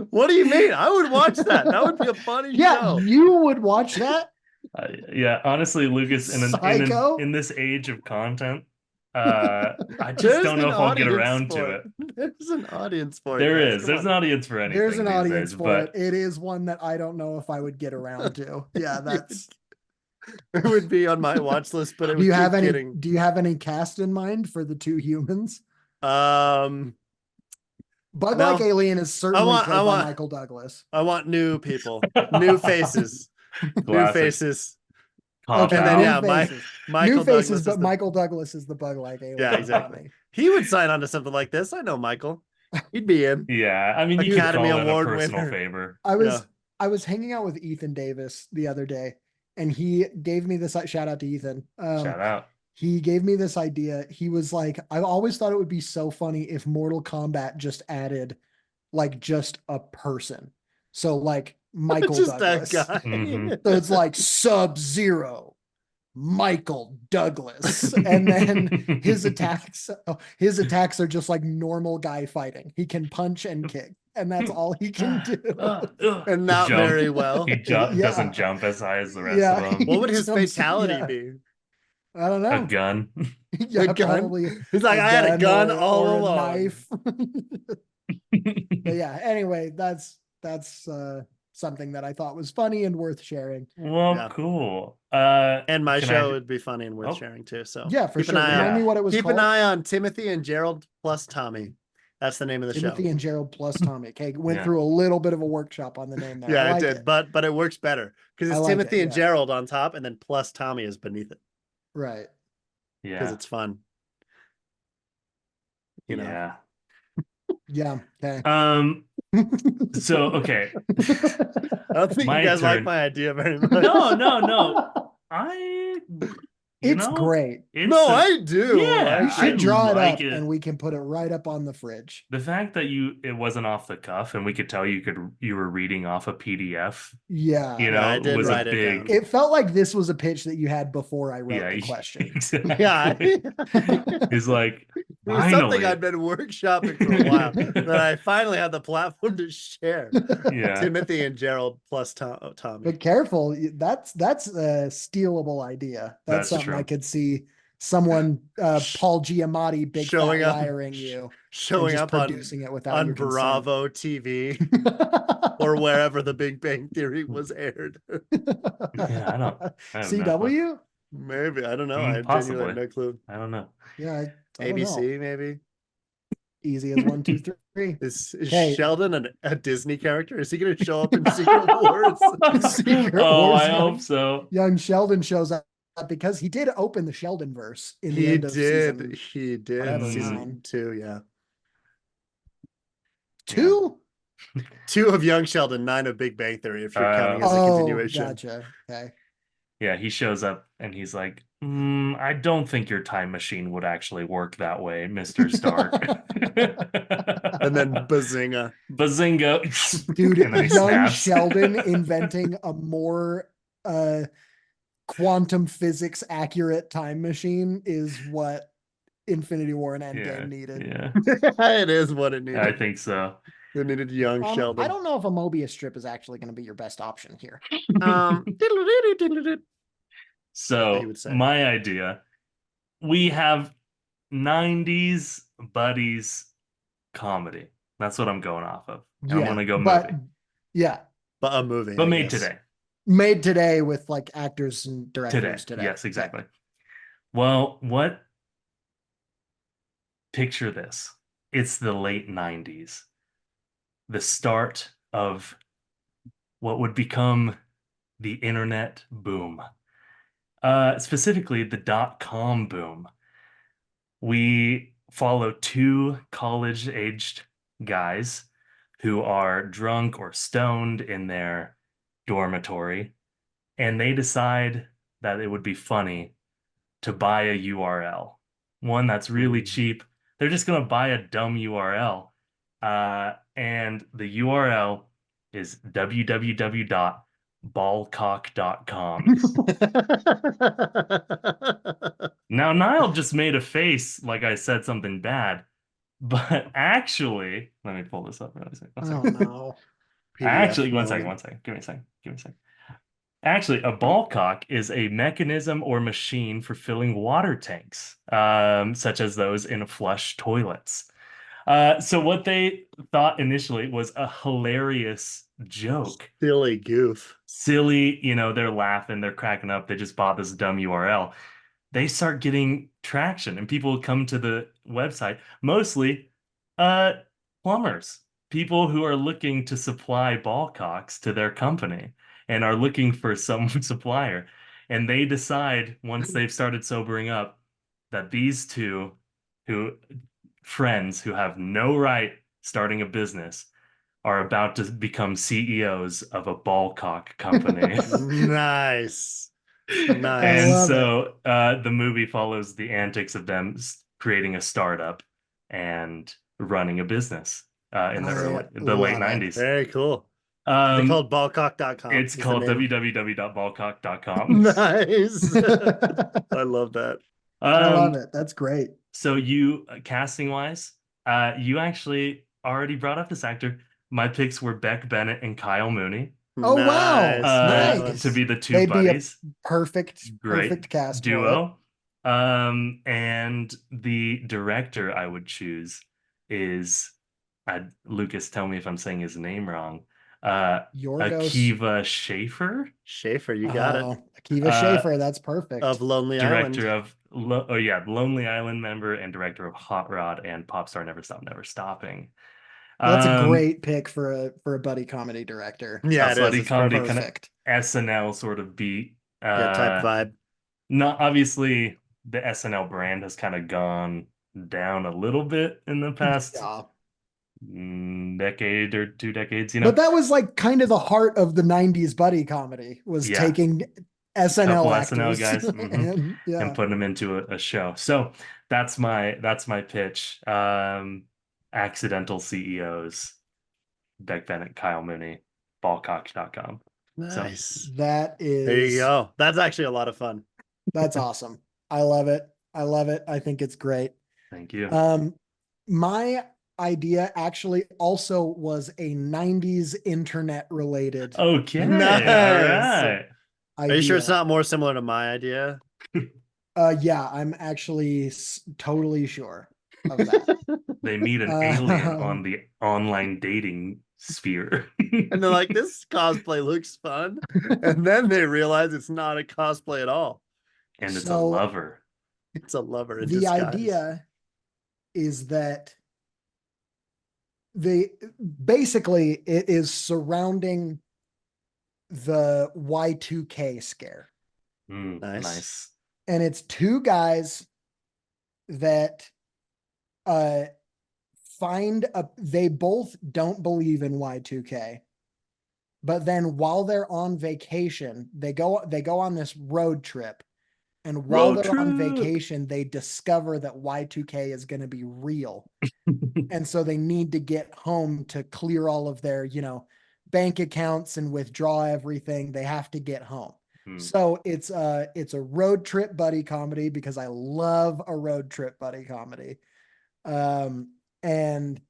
What do you mean? I would watch that. That would be a funny Yeah, show. you would watch that? Yeah, honestly, Lucas, Psycho? in this age of content, I just don't know if I'll get around to it. There's an audience for it. There guys. is. Come There's on. an audience for anything. There's an these audience days, for but it. It is one that I don't know if I would get around to. Yeah, that's. It would be on my watch list, but it Do would you keep have any? getting. Do you have any cast in mind for the two humans? Um, Bug No. Like Alien is certainly want- played I by want- Michael Douglas. I want new people, new faces, new classic faces. cop And then, out. yeah, new my- faces. Michael New faces, Douglas is but the- Michael Douglas is the Bug Like Alien. Yeah, exactly. He would sign on to something like this. I know Michael. He'd be in. Yeah, I mean, you Academy could call Award it a personal winner. favor. I was hanging out with Ethan Davis the other day, and he gave me this shout out to Ethan. Shout out. He gave me this idea. He was like, I've always thought it would be so funny if Mortal Kombat just added like just a person. So like Michael Just Douglas. that guy. Mhm. So it's like Sub-Zero, Michael Douglas. And then his attacks are just like normal guy fighting. He can punch and kick, and that's all he can do. And not Jump. very well. He Yeah. doesn't jump as high as the rest Yeah. of them. What would his Jumps- fatality yeah. be? I don't know. A gun. Yeah, A gun? probably. He's like, I had a gun all or along. A knife. But yeah, anyway, that's something that I thought was funny and worth sharing. Well, Yeah. cool. And my Can show I- would be funny and worth Oh. sharing too. So Yeah, for keep an sure. eye Remind on- me what it was Keep called. an eye on Timothy and Gerald plus Tommy. That's the name of the Timothy show. and Gerald plus Tommy. Okay, went Yeah. through a little bit of a workshop on the name there. Yeah, I I like did, it. but it works better because I it's like it, Timothy and yeah. Gerald on top, and then plus Tommy is beneath it Right. because Yeah. it's fun. You know, Yeah. Yeah. Okay. So okay. I don't think My you guys like turn. my idea very much. No. You It's know, great. it's No, a- I do. Yeah, You I should draw it like up it. and we can put it right up on the fridge. The fact that it wasn't off the cuff and we could tell you were reading off a PDF, Yeah. you Yeah, know, I did was write a it big down. It felt like this was a pitch that you had before I wrote the question. exactly. Yeah, He's like, it was something finally. I'd been workshopping for a while that I finally had the platform to share. Yeah. Timothy and Gerald plus Tommy. But careful, that's a stealable idea. That's That's something true. I could see someone Paul Giamatti big Showing fat up- wiring you and Showing just up on producing it without on your consent. Bravo TV or wherever the Big Bang Theory was aired. Yeah, I have no CW? Maybe I don't know. Mm, I genuinely possibly. have no clue. I don't know. Yeah, I don't know. ABC maybe. Easy as 1, 2, 3. Is Hey. Sheldon a Disney character? Is he going to show up in Secret Wars? Secret Oh, Wars, I yeah. hope so. Young Sheldon shows up because he did open the Sheldon verse in the He end of did. season He did. whatever, Season 9. 2, yeah. 2. 2 of Young Sheldon, 9 of Big Bang Theory. If you're counting as a Oh, continuation. gotcha. Okay. Yeah, he shows up and he's like, I don't think your time machine would actually work that way, Mr. Stark. And then Bazinga. Bazinga. Dude, And then he young snaps. Sheldon inventing a more quantum physics accurate time machine is what Infinity War and Endgame Yeah, needed. yeah, It is what it needed. I think so. It needed young Sheldon. I don't know if a Mobius strip is actually going to be your best option here. He So would say. my idea, we have 90s buddies comedy. That's what I'm going off of. I'm gonna go but movie. yeah, But a movie. But I made guess. today. made today with like actors and Today. directors today. Yes, exactly. Well, picture this. It's the late 90s. The start of what would become the internet boom. Specifically the .com boom. We follow 2 college-aged guys who are drunk or stoned in their dormitory, and they decide that it would be funny to buy a URL one that's really Mm. cheap. They're just going to buy a dumb URL. And the URL is www.ballcock.com. Now, Niall just made a face like I said something bad, but actually, let me pull this up really quick. One Oh second. no. PDF Actually, one second, moment. one second. Give me a second. Give me a second. Actually, a ball cock is a mechanism or machine for filling water tanks, such as those in flush toilets. So what they thought initially was a hilarious joke. Silly goof. Silly, they're laughing, they're cracking up, they just bought this dumb URL. They start getting traction and people come to the website, mostly uh plumbers, people who are looking to supply ball cocks to their company and are looking for some supplier. And they decide once they've started sobering up that these two who friends who have no right starting a business are about to become CEOs of a ball cock company. Nice. I And Nice. love it. so the movie follows the antics of them creating a startup and running a business in I the late love it. 90s. Very cool. Is it Um, called ballcock.com? it's Is the called name? www.ballcock.com. Nice. I love that. I love Um, it. That's great. so you casting wise, you actually already brought up this actor. My picks were Beck Bennett and Kyle Mooney Oh wow. Nice. to Nice. be the two They'd be a buddies. Great perfect cast for it. duo. And the director I would choose is Lucas, tell me if I'm saying his name wrong. Uh, Yorgos Akiva Schaffer, Schaefer, you got it. Akiva uh, Schaffer, that's Of perfect. Lonely Island. director of Lonely Island member and director of Hot Rod and Popstar Never Stop Never Stopping. That's a Um, great pick for a buddy comedy director. Yeah, a it is. buddy It's comedy perfect. kind of Perfect. SNL sort of beat. Yeah, type vibe. Not obviously the SNL brand has kind of gone down a little bit in the past Yeah. decade or 2 decades, But that was like kind of the heart of the 90s buddy comedy was Yeah, taking a couple SNL SNL actors guys, and and yeah. putting them into a show. So that's my pitch. Accidental CEOs, Beck Bennett, Kyle Mooney, ballcock.com. So Nice. That There you is go. That's actually a lot of fun. that's awesome. I love it. I love it. I think it's great. thank you. My idea actually also was a 90s internet related Okay, all Nice. right. Are you sure it's idea. not more similar to my idea? Yeah, I'm actually totally sure of that. They meet an alien on Um, the online dating sphere. And they're like, this cosplay looks fun. And then they realize it's not a cosplay at all. And it's a so lover. It's a lover in the disguise. idea is that the basically it is surrounding the Y2K scare. Nice. Nice. And it's two guys that uh they both don't believe in Y2K. But then while they're on vacation, they go on this road trip. And while Road they're on trip. vacation, they discover that Y2K is going to be real. And so they need to get home to clear all of their, bank accounts and withdraw everything. They have to get home. So it's a road trip buddy comedy because I love a road trip buddy comedy. And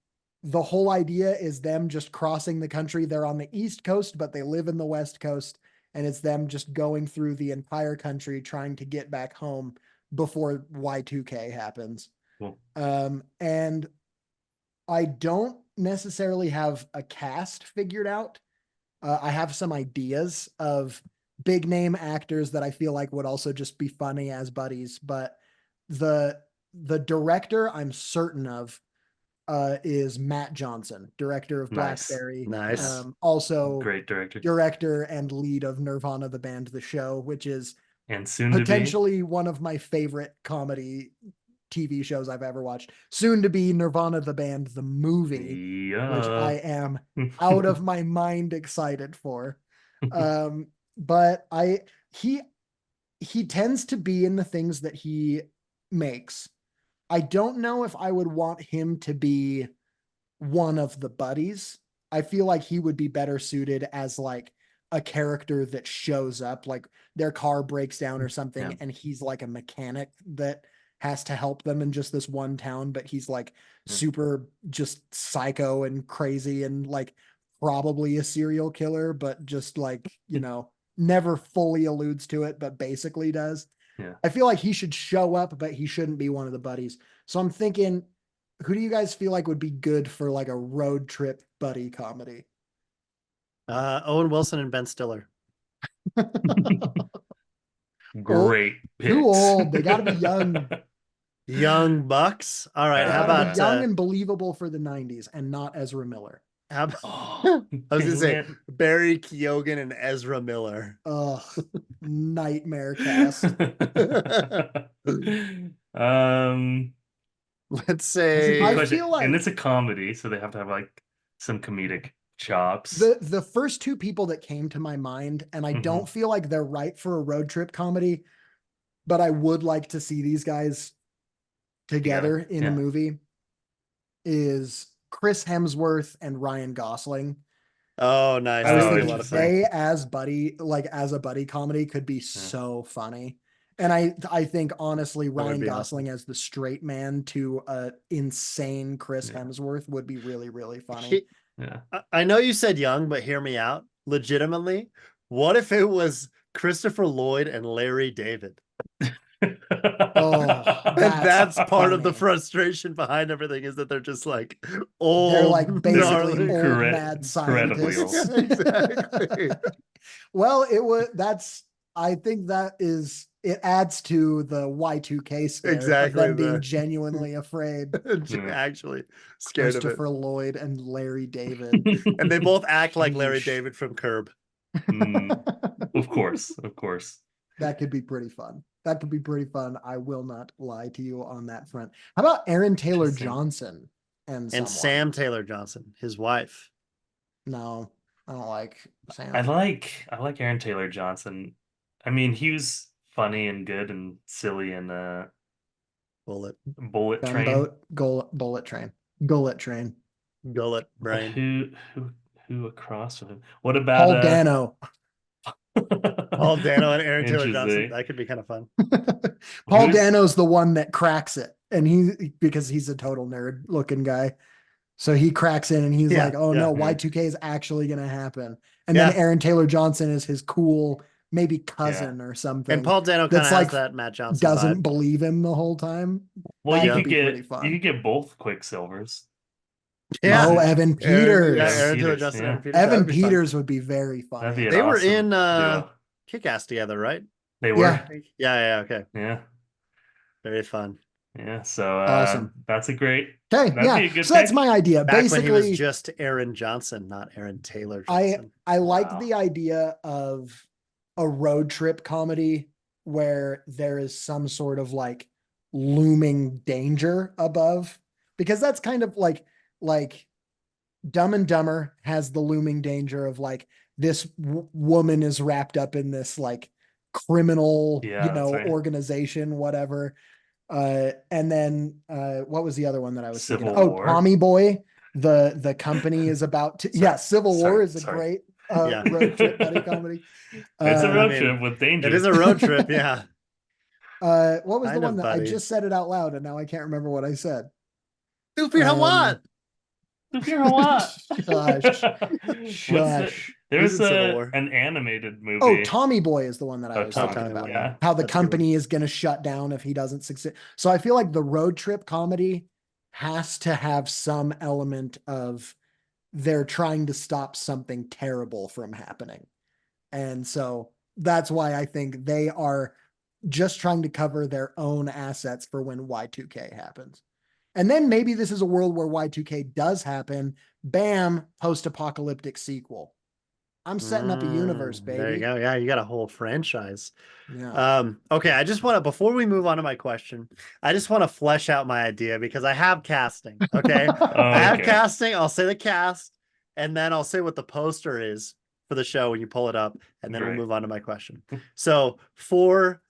the whole idea is them just crossing the country. They're on the East Coast, but they live in the West Coast. And it's them just going through the entire country trying to get back home before Y2K happens. Cool. And I don't necessarily have a cast figured out. I have some ideas of big name actors that I feel like would also just be funny as buddies, but the director I'm certain of is Matt Johnson, director of Nice. Blackberry. Nice. Also Great director. director and lead of Nirvana the band The Show, which is And soon to be potentially one of my favorite comedy TV shows I've ever watched. Soon to be Nirvana the band the movie, which I am out of my mind excited for. But he tends to be in the things that he makes I don't know if I would want him to be one of the buddies. I feel like he would be better suited as like a character that shows up, like their car breaks down or something, Yeah. and he's like a mechanic that has to help them in just this one town, but he's like Yeah. super just psycho and crazy and like probably a serial killer, but just like, never fully alludes to it, but basically does. Yeah. I feel like he should show up, but he shouldn't be one of the buddies. So I'm thinking, who do you guys feel like would be good for like a road trip buddy comedy? Owen Wilson and Ben Stiller. Great Too picks. old. They gotta be young. Young bucks. All right. They How gotta about be young and believable for the 90s and not Ezra Miller. how about Oh, I was gonna say dang Barry Keoghan and Ezra Miller. Ugh, nightmare cast. it. Let's That's a say good I question. feel like- And it's a comedy, so they have to have like some comedic chops. The first two people that came to my mind, and I don't feel like they're right for a road trip comedy, but I would like to see these guys together in a yeah. movie, is Chris Hemsworth and Ryan Gosling. oh nice. I was Oh, That'd be a thinking lot of fun. they as a buddy comedy could be so funny. And I think honestly, would Ryan be Gosling as the straight man to a insane Chris Yeah. Hemsworth would be really, really funny. He- Yeah. I know you said young, but hear me out. Legitimately, what if it was Christopher Lloyd and Larry David? Oh, And That's that's part of the funny. frustration behind everything is that they're just like old, They're like basically gnarly- old Correct- mad incredibly old. scientists. Exactly. Well, I think it adds to the Y2K scare Exactly, of them being the- genuinely afraid. Actually scared of it. Christopher Lloyd and Larry David. And they both act like Larry Sheesh. David from Curb. Of course. That could be pretty fun. That could be pretty fun. I will not lie to you on that front. How about Aaron Taylor Interesting. Johnson And someone? Sam Taylor Johnson, his wife. No, I don't like Sam. I like Aaron Taylor Johnson. I mean, he was funny and good and silly in Bullet, Bullet Train. Bullet Train. Gullet Train. gullet, brain. Who across with him? What about Paul Dano. Paul Dano and Aaron Taylor Johnson. Interesting. That could be kind of fun. Paul Who's- Dano's the one that cracks it, and because he's a total nerd looking guy. So he cracks in and he's Yeah, like, oh yeah, no, yeah. Y2K is actually going to happen. And then Yeah. Aaron Taylor Johnson is his cool, maybe cousin or something. And Paul Dano kind of That's has like that Matt Johnson doesn't vibe. believe him the whole time. Well, That you could could be get pretty fun. both Quicksilvers. Yeah. Oh, Evan Peters. Yeah, Yeah, Aaron Taylor Peters, Johnson. yeah. Aaron Peters, that Evan would be fun. Peters would be very That'd be funny. an They were awesome in duo. Kick-Ass together, right? They were. Yeah. Yeah, okay. Yeah. Very fun. Yeah. So Awesome. that's a great. Okay, That'd yeah. be a good So that's pick. my idea. Back when he Basically, was just Aaron Johnson, not Aaron Taylor I Johnson. like Wow. the idea of a road trip comedy where there is some sort of like looming danger above, because that's kind of like Dumb and Dumber has the looming danger of like this woman is wrapped up in this like criminal, Yeah, that's right. organization, whatever. And then what was the other one that I was thinking? Civil Oh, War. Tommy Boy. The company is about to Civil War Sorry, is a sorry. great Yeah. road trip buddy comedy. It's a Uh, road I mean, trip with danger. It is a road trip, yeah. what was the Kind one of that I buddy. just said it out loud and now I can't remember what I said? Super what? If you're a what? Shush. What's Shush. There's He's in Civil War. an animated movie. Oh, Tommy Boy is the one that I Oh, was Tommy talking Boy, about. yeah. How the That's a good one. company is going to shut down if he doesn't succeed. So I feel like the road trip comedy has to have some element of they're trying to stop something terrible from happening. And so that's why I think they are just trying to cover their own assets for when Y2K happens. And then maybe this is a world where Y2K does happen. Bam, post-apocalyptic sequel. I'm setting up a universe, baby. There you go. Yeah, you got a whole franchise. Yeah. Okay, I just want to, before we move on to my question, I just want to flesh out my idea because I have casting. Okay. I have Okay. casting. I'll say the cast, and then I'll say what the poster is for the show when you pull it up, and then Great. we'll move on to my question. So for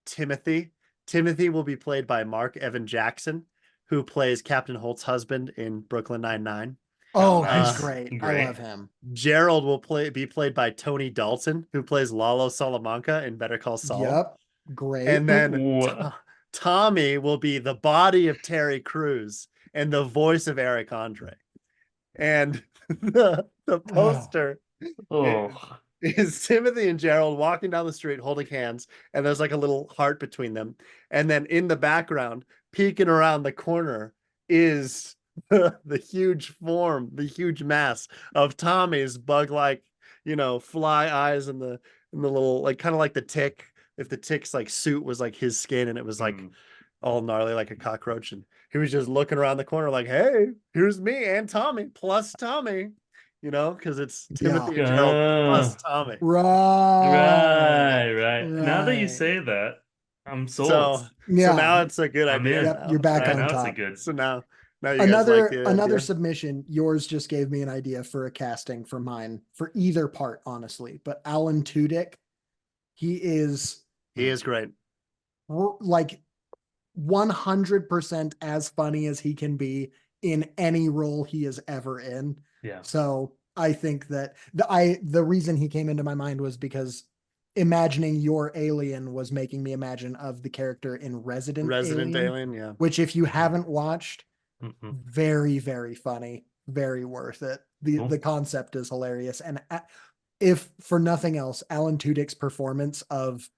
Timothy, Timothy will be played by Mark Evan Jackson, who plays Captain Holt's husband in Brooklyn Nine-Nine. Oh, nice. he's great. I Great. love him. Gerald will be played by Tony Dalton, who plays Lalo Salamanca in Better Call Saul. Yep. Great. And then Wha- Tommy will be the body of Terry Crews and the voice of Eric Andre. And the poster Oh, is Timothy and Gerald walking down the street holding hands, and there's like a little heart between them. And then in the background, peeking around the corner, is the huge form, the huge mass of Tommy's bug-like, fly eyes and the little, like, kind of like the tick. If the tick's like suit was like his skin, and it was like all gnarly like a cockroach, and he was just looking around the corner like, hey, here's me and Tommy plus Tommy, because it's Timothy and Gerald plus Tommy. right. Now that you Right. say that, I'm sold. So Yeah. now it's a good I'm idea. in. Yep, now. you're back Right on now, it's a top. good. So now you guys like the Another idea? submission. Yours just gave me an idea for a casting for mine for either part, honestly. But Alan Tudyk, he is He is great. like 100% as funny as he can be in any role he is ever in. Yeah. So I think that the reason he came into my mind was because imagining your alien was making me imagine of the character in Resident Alien, yeah. which if you haven't watched, Mhm. very, very funny, very worth it. Cool. The concept is hilarious. And if for nothing else, Alan Tudyk's performance of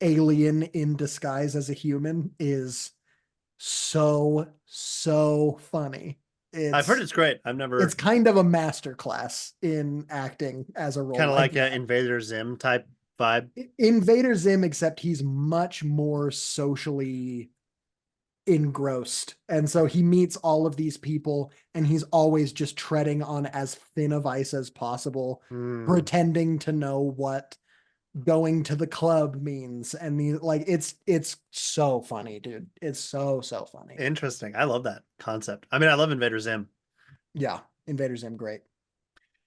alien in disguise as a human is so funny. I've heard it's great. I've never. It's kind of a masterclass in acting as a role. Kind of like that. an Invader Zim type vibe. Invader Zim, except he's much more socially engrossed. And so he meets all of these people and he's always just treading on as thin of ice as possible, pretending to know what going to the club means. And it's so funny, dude. It's so funny. Interesting. I love that concept. I mean, I love Invader Zim. Yeah, Invader Zim, great.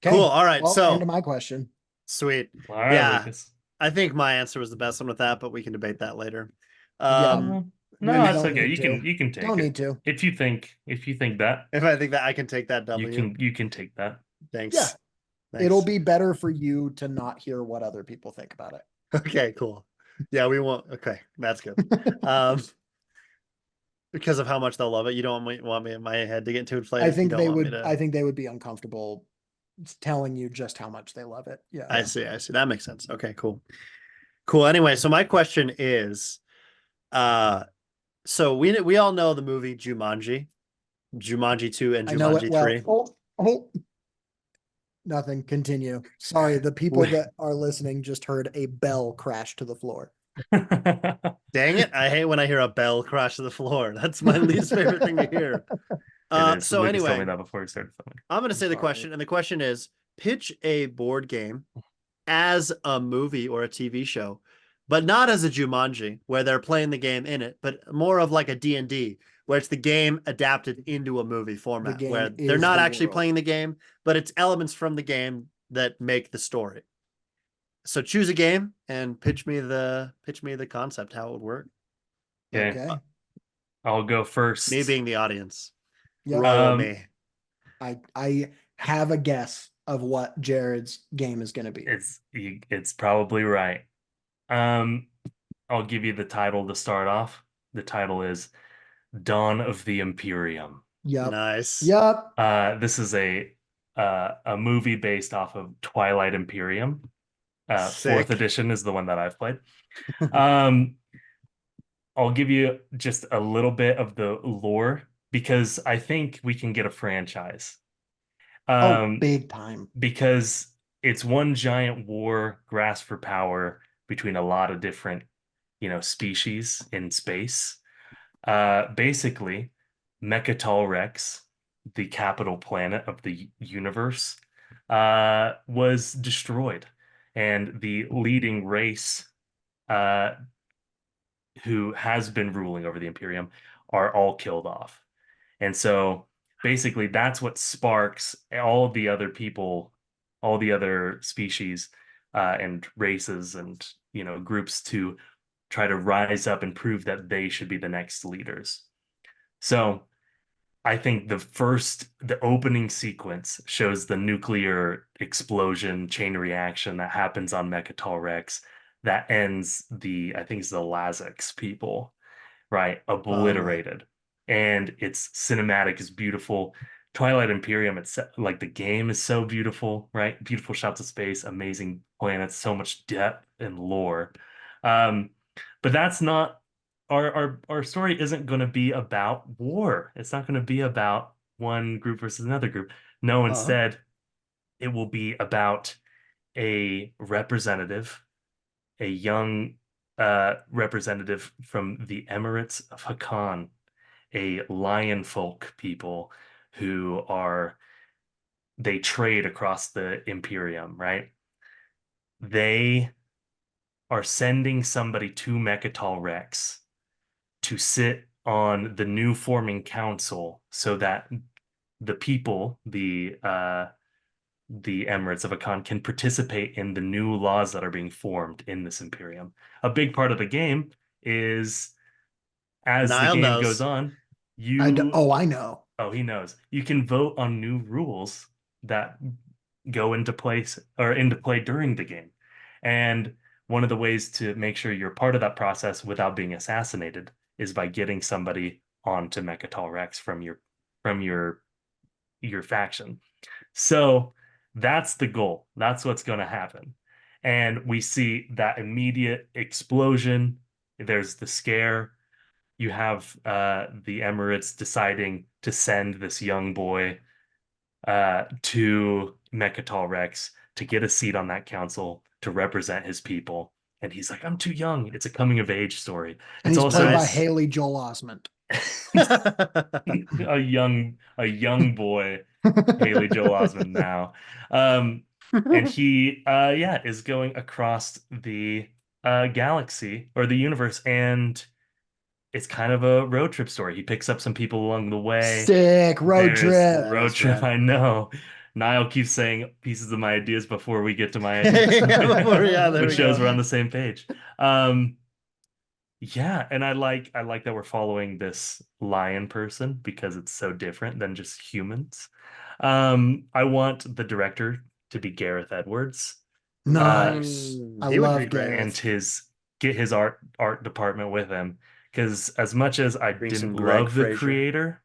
Cool. All right. Well, So end of my question. Sweet. All right, Yeah. Lucas. I think my answer was the best one with that, but we can debate that later. Yeah. No, You that's don't okay. need You can take Don't it. need to. If you think that, If I think that I can take that W, you can take that. thanks. Yeah. Thanks. It'll be better for you to not hear what other people think about it. Okay, cool. Yeah, we won't. Okay, that's good. Because of how much they'll love it, you don't want me in my head to get too inflated. I think You don't they want me would. to- I think they would be uncomfortable telling you just how much they love it. Yeah. I see. That makes sense. Okay, cool. Anyway, so my question is, so we all know the movie Jumanji 2 and I know Jumanji it well. 3. Oh. Nothing. Continue. Sorry, the people that are listening just heard a bell crash to the floor. Dang it! I hate when I hear a bell crash to the floor. That's my least favorite thing to hear. It is. So Lucas told me anyway, that before we started filming. I'm going to say the sorry. question, and the question is: pitch a board game as a movie or a TV show, but not as a Jumanji, where they're playing the game in it, but more of like a D&D, where it's the game adapted into a movie format, game where they're is not the actually world. playing the game, but it's elements from the game that make the story. So choose a game and pitch me the concept, how it would work. Okay. Okay. I'll go first. Me being the audience. Yep. Roll me. I have a guess of what Jared's game is going to be. It's probably right. I'll give you the title to start off. The title is Dawn of the Imperium. Yep. Nice. Yep. This is a movie based off of Twilight Imperium. Sick. 4th edition is the one that I've played. I'll give you just a little bit of the lore because I think we can get a franchise. Big time. Because it's one giant war, grasp for power between a lot of different, species in space. Basically, Mechatol Rex, the capital planet of the universe, was destroyed, and the leading race, who has been ruling over the Imperium, are all killed off. And so basically that's what sparks all the other people, all the other species and races and groups to try to rise up and prove that they should be the next leaders. So I think the opening sequence shows the nuclear explosion chain reaction that happens on Mechatol Rex that ends I think it's the Lazix people, right? Obliterated. And its cinematic is beautiful. Twilight Imperium, it's like the game is so beautiful, right? Beautiful shots of space, amazing planets, so much depth and lore. Um, but that's not our story isn't going to be about war. It's not going to be about one group versus another group. No, instead, it will be about a representative, a young representative from the Emirates of Hakan, a lion folk people who they trade across the Imperium, right? They are sending somebody to Mechatol Rex to sit on the new forming council so that the people, the Emirates of Akan, can participate in the new laws that are being formed in this Imperium. A big part of the game is as the Niall game goes knows. on, I know. oh, he knows. You can vote on new rules that go into place or into play during the game. And one of the ways to make sure you're part of that process without being assassinated is by getting somebody onto Mechatol Rex from your faction. So that's the goal. That's what's going to happen. And we see that immediate explosion. There's the scare. You have the Emirates deciding to send this young boy to Mechatol Rex to get a seat on that council to represent his people. And he's like, I'm too young. It's a coming of age story. And It's he's also played by Nice. Haley Joel Osment. a young boy, Haley Joel Osment now. And he is going across the galaxy or the universe, and it's kind of a road trip story. He picks up some people along the way. Sick road trip. Road Nice, trip, man. I know. Niall keeps saying pieces of my ideas before we get to my ideas. Yeah, there Which we shows go. we're on the same page. Yeah, and I like that we're following this lion person because it's so different than just humans. I want the director to be Gareth Edwards. Nice. I He would love be great. Gareth. And get his art department with him, because as much as I Bring some didn't Greg love the Fraser. creator,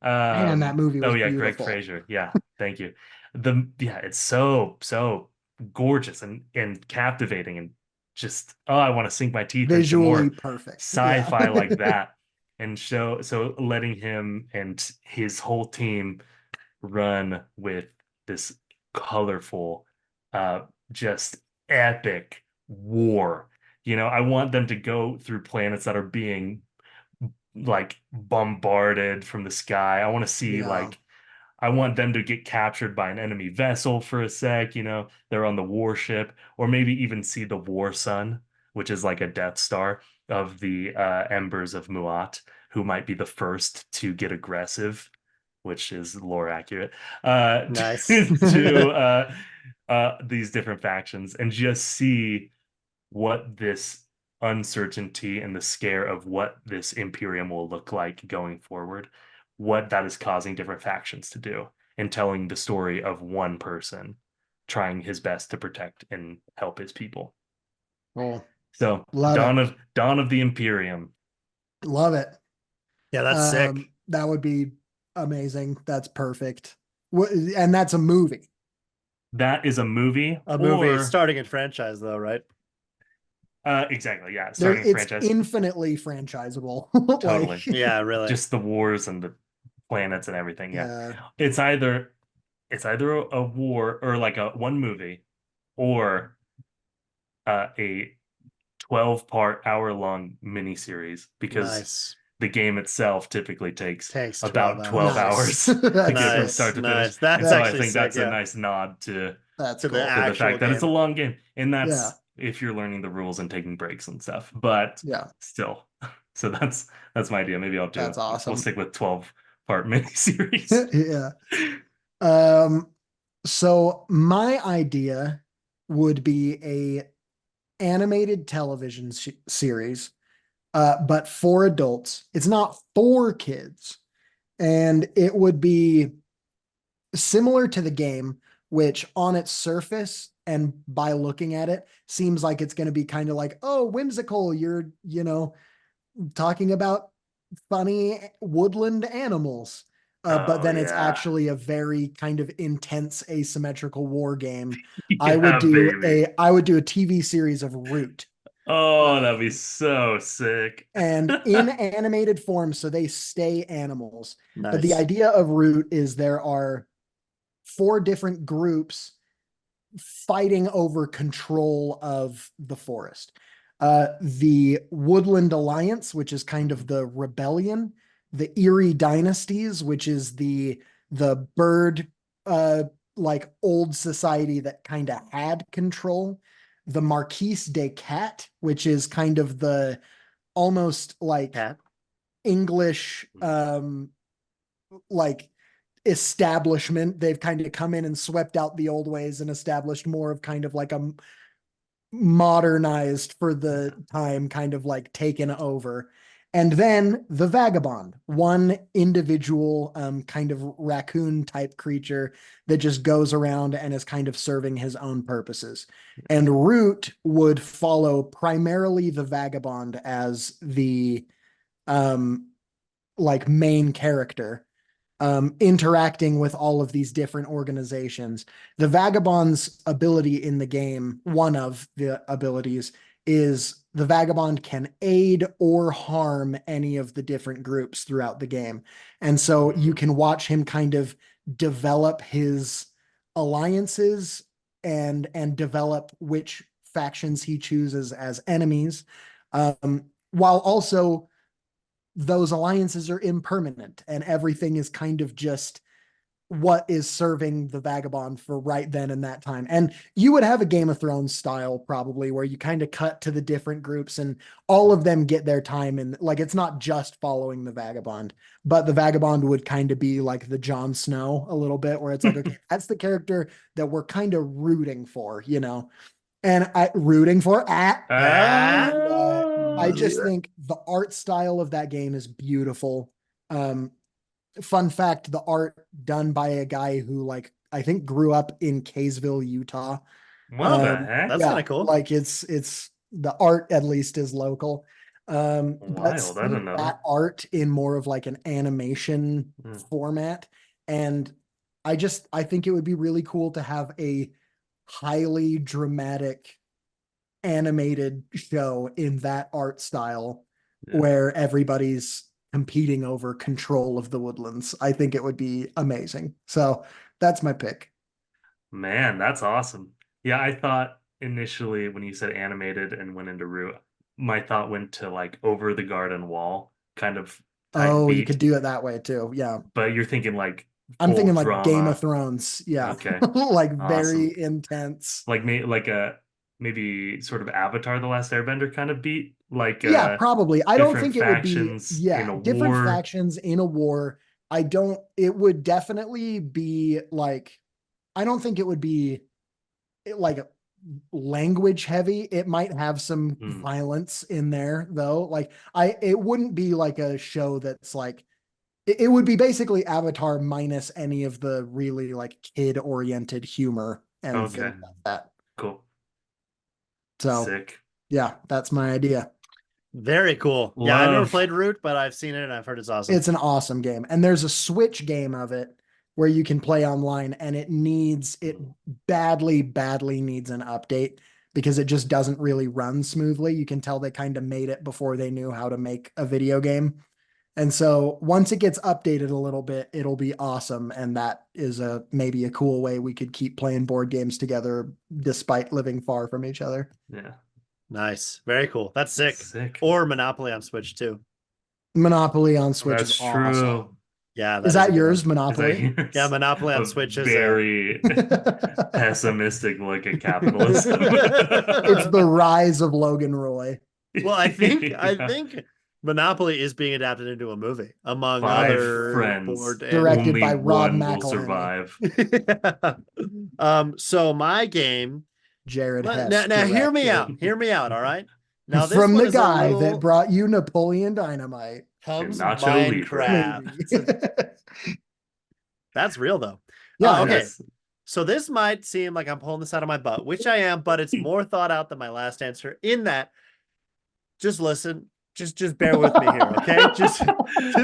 Man, that movie was oh yeah, Greg beautiful. Fraser, yeah, thank you. It's so gorgeous and captivating, and just I want to sink my teeth into Visually more perfect. sci-fi Yeah. like that. And letting him and his whole team run with this colorful, just epic war. I want them to go through planets that are being like bombarded from the sky. I want to see Yeah. I want them to get captured by an enemy vessel for a sec, they're on the warship, or maybe even see the War Sun, which is like a Death Star of the Embers of Muat, who might be the first to get aggressive, which is lore accurate, Nice. to these different factions, and just see what this uncertainty and the scare of what this Imperium will look like going forward, what that is causing different factions to do, and telling the story of one person trying his best to protect and help his people. Cool. So Love it. Dawn of the Imperium. Love it. Yeah, that's sick. That would be amazing. That's perfect. And that's a movie. That is a movie. A movie starting a franchise, though, right? Exactly. Yeah. Starting a It's franchise. infinitely franchisable. Totally. Yeah, really. Just the wars and the planets and everything. Yeah. Yeah. It's either a war or like a one movie, or a 12-part hour-long miniseries, because Nice. the game itself typically takes about 12 12 hours. hours to get from Nice, start to finish. nice. That's And so I actually think sick, that's a yeah. nice nod to That's To cool. the the actual fact that it's a game. long game, and that's Yeah. if you're learning the rules and taking breaks and stuff. But Yeah. still, so that's my idea. Maybe I'll do. That's awesome. We'll stick with 12-part miniseries. Yeah. So my idea would be animated television series, but for adults. It's not for kids. And it would be similar to the game, which on its surface and by looking at it seems like it's going to be kind of like, oh, whimsical. You're, talking about funny woodland animals. But Oh then it's yeah. actually a very kind of intense asymmetrical war game. Yeah, baby. I would do a TV series of Root. Oh, that'd be Um, so sick. and in animated form, so they stay animals. But the Nice. idea of Root is there are four different groups fighting over control of the forest. The Woodland Alliance, which is kind of the rebellion, the Erie Dynasties, which is the bird like old society that kind of had control, the Marquise des Cats, which is kind of the almost like Cat. English like establishment. They've kind of come in and swept out the old ways and established more of kind of like a modernized for the time, kind of like taken over. And then the vagabond, one individual kind of raccoon type creature that just goes around and is kind of serving his own purposes. And Root would follow primarily the vagabond as the um like main character, interacting with all of these different organizations. The Vagabond's ability in the game, one of the abilities, is the Vagabond can aid or harm any of the different groups throughout the game. And so you can watch him kind of develop his alliances and develop which factions he chooses as enemies, while also those alliances are impermanent and everything is kind of just what is serving the vagabond for right then and that time. And you would have a Game of Thrones style probably where you kind of cut to the different groups and all of them get their time. And like, it's not just following the vagabond, but the vagabond would kind of be like the Jon Snow a little bit, where it's like, okay, that's the character that we're kind of rooting for, and I rooting for at. Ah. And I Ah. just think the art style of that game is beautiful. Um, Fun fact, the art done by a guy who like I think grew up in Kaysville, Utah. What the heck? That's kind Yeah, of cool. like it's the art at least is local. But Wild. I seeing don't know that. that art in more of like an animation Mm. format, and I think it would be really cool to have a highly dramatic animated show in that art style Yeah. where everybody's competing over control of the woodlands. I think it would be amazing. So that's my pick. Man, that's awesome. Yeah, I thought initially when you said animated and went into Root, my thought went to like Over the Garden Wall kind of type Oh, you beat, could do it that way too. Yeah. but you're thinking like I'm full thinking like Game of drama. Thrones. Yeah. Okay, Like awesome. very intense. Like like a maybe sort of Avatar: The Last Airbender kind of beat, like Yeah, probably. I don't different think it would be, factions in yeah, a different war. factions in a war. It would definitely be like, I don't think it would be like language heavy. It might have some Hmm. violence in there though. Like it wouldn't be like a show that's like, it would be basically Avatar minus any of the really like kid oriented humor and Okay, things like that. cool, So sick, yeah, that's my idea. Very cool. Yeah, I've never love. played Root, but I've seen it and I've heard it's awesome. It's an awesome game. And there's a Switch game of it where you can play online, and it badly, badly needs an update because it just doesn't really run smoothly. You can tell they kind of made it before they knew how to make a video game. And so once it gets updated a little bit, it'll be awesome. And that is maybe a cool way we could keep playing board games together despite living far from each other. Yeah, Nice. Very cool. That's sick. sick. Or Monopoly on Switch too. Monopoly on Switch That's is awesome. true. Yeah, Is that is a that good yours, one. Is that Monopoly? yours? Yeah, Monopoly on A Switch is very pessimistic look at capitalism. It's the rise of Logan Roy. Well, I Yeah. think Monopoly is being adapted into a movie among Five other friends. board and Directed Only by Rob one will McElhenney. survive. So my game Jared Hess. Now hear me directed. out. Hear me out. All right. Now this From one the is a guy little that brought you Napoleon Dynamite. comes Nacho Libre. Minecraft. Maybe. That's real though. Yeah, Okay. Yes. So this might seem like I'm pulling this out of my butt, which I am, but it's more thought out than my last answer. In that, just listen. Just bear with me here, okay? Just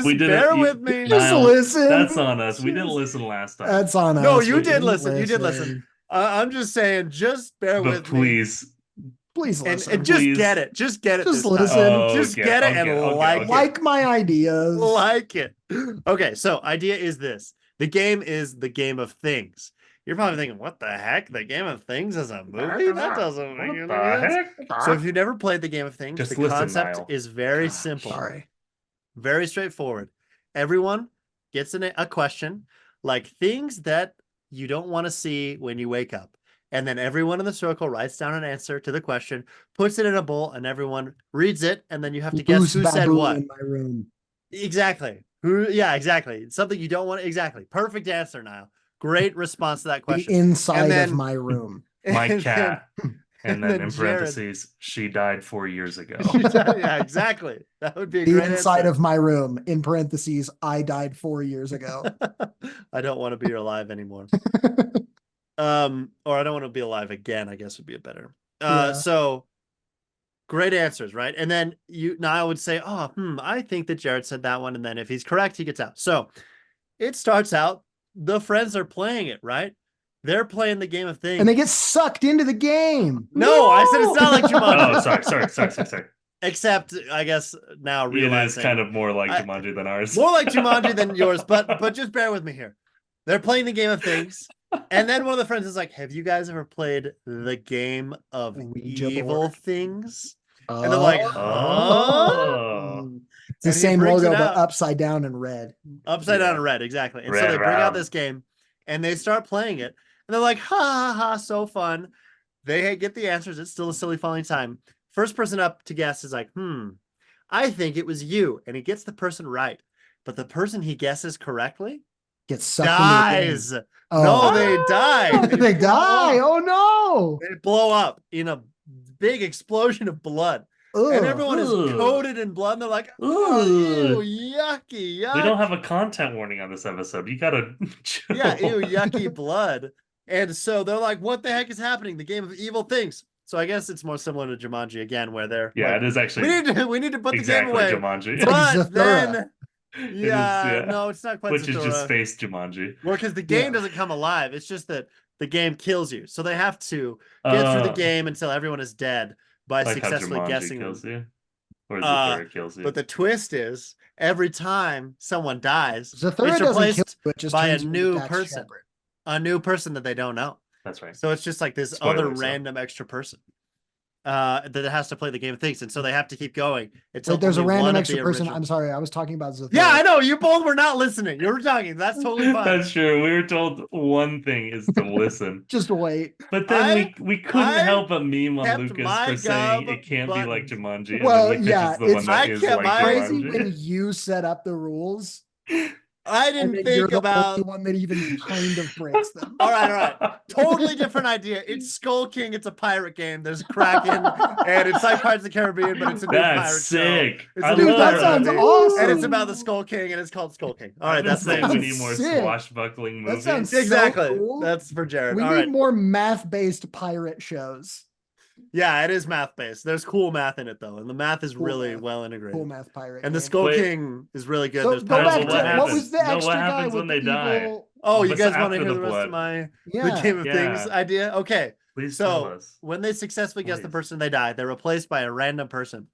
We did bear it. with me. Just Niall, listen. That's on us. We didn't listen last time. That's on us. No, you We did didn't listen. You did listen. I'm just saying, just bear But with please. Please me. listen. And just Please. get it. Just get it Just this time. listen. Just Okay, get it okay, and okay, like okay. it. Like my ideas. Like it. Okay, so idea is this. The game is the Game of Things. You're probably thinking, what the heck? The Game of Things is a movie? That doesn't make What any the sense. heck? So if you've never played the Game of Things, Just the listen, concept Niall. is very Gosh. simple. Sorry. Very straightforward. Everyone gets a question, like things that you don't want to see when you wake up. And then everyone in the circle writes down an answer to the question, puts it in a bowl, and everyone reads it. And then you have to guess Loose who said baboon what. in my room. Exactly. Who? Yeah, exactly. Something you don't want. Exactly. Perfect answer, Niall. Great response to that The question. inside then- of my room. My And cat. And then in Jared- parentheses, she died 4 years ago. Yeah, exactly. That would be a The great inside answer. of my room. In parentheses, I died 4 years ago. I don't want to be alive anymore. Or I don't want to be alive again, I guess would be a better. Yeah. So great answers, right? And then Niall would say, oh, I think that Jared said that one. And then if he's correct, he gets out. So it starts out, the friends are playing it, right? They're playing the Game of Things. And they get sucked into the game. No, I said it's not like Jumanji. Oh, sorry. Except, I guess now It realizing is kind of more like I- Jumanji than ours. more like Jumanji than yours, but just bear with me here. They're playing the Game of Things, and then one of the friends is like, "Have you guys ever played the Game of Ouija Evil board. Things?" And they're like, Oh. It's the And he same brings logo, it but out. upside down and red. Upside down Yeah. and red, exactly. And so Red they bring out round. this game, and they start playing it, and they're like, "Ha ha ha, so fun!" They get the answers. It's still a silly falling time. First person up to guess is like, I think it was you, and he gets the person right, but the person he guesses correctly Get sucked dies. into the game. No, Oh. they die. They blow die. up. Oh no. They blow up in a big explosion of blood, Ugh. and everyone is Ugh. coated in blood. And they're like, "Oh, Ugh. ew, yucky, yuck." We don't have a content warning on this episode. You gotta chill. Yeah, ew, yucky blood. And so they're like, "What the heck is happening? The Game of Evil Things." So I guess it's more similar to Jumanji again, where they're Yeah, like, it is actually we need to put exactly the game away. Jumanji. It's like But Zathura. then, It is, yeah, no, it's not quite which is just Zathura. space Jumanji. Well, because the game Yeah. doesn't come alive. It's just that the game kills you. So they have to get through the game until everyone is dead by like how successfully Jumanji guessing kills them. you, or Uh, Zathura kills you. But the twist is every time someone dies, Zathura it's doesn't kill replaced you, it just by a turns you into new Dax person. Shepard. a new person that they don't know. That's right. So it's just like this other Spoilers, though. random extra person that has to play the Game of Things. And so they have to keep going until Wait, there's a only one random of extra the person. original- I'm sorry, I was talking about Zathura. Yeah, I know. You both were not listening. You were talking. That's totally fine. That's true. We were told one thing is to listen, Just wait. but then we couldn't I help but meme on kept Lucas my for saying gum it can't be like buttoned. Jumanji. Well, and then he yeah, pitches the one it's- that I is kept like my- Crazy Jumanji. when you set up the rules. I And didn't then you're think the about. only one that even kind of breaks them. All right. Totally different idea. It's Skull King. It's a pirate game. There's Kraken, and it's like Pirates of the Caribbean, but it's a new pirate That's sick. show. It's I a new Dude, love that pirate sounds movie, awesome. and it's about the Skull King, and it's called Skull King. All right, I've been that's saying the we sounds need more sick. swashbuckling That movies. sounds so exactly. cool. That's for Jared. We All need right. more math-based pirate shows. Yeah, it is math based. There's cool math in it though, and the math is Cool really math. well integrated. Cool math pirate. And the game. Skull Wait. King is really good. So There's go puzzle back to what what happens? was the No, what extra guy happens with when the they die? evil? Oh, you What's guys want to after hear the the rest of blood? my Yeah. the Game of Things Yeah. idea? Okay. Please tell So us. when they successfully guess the Please. person they die, they're replaced by a random person.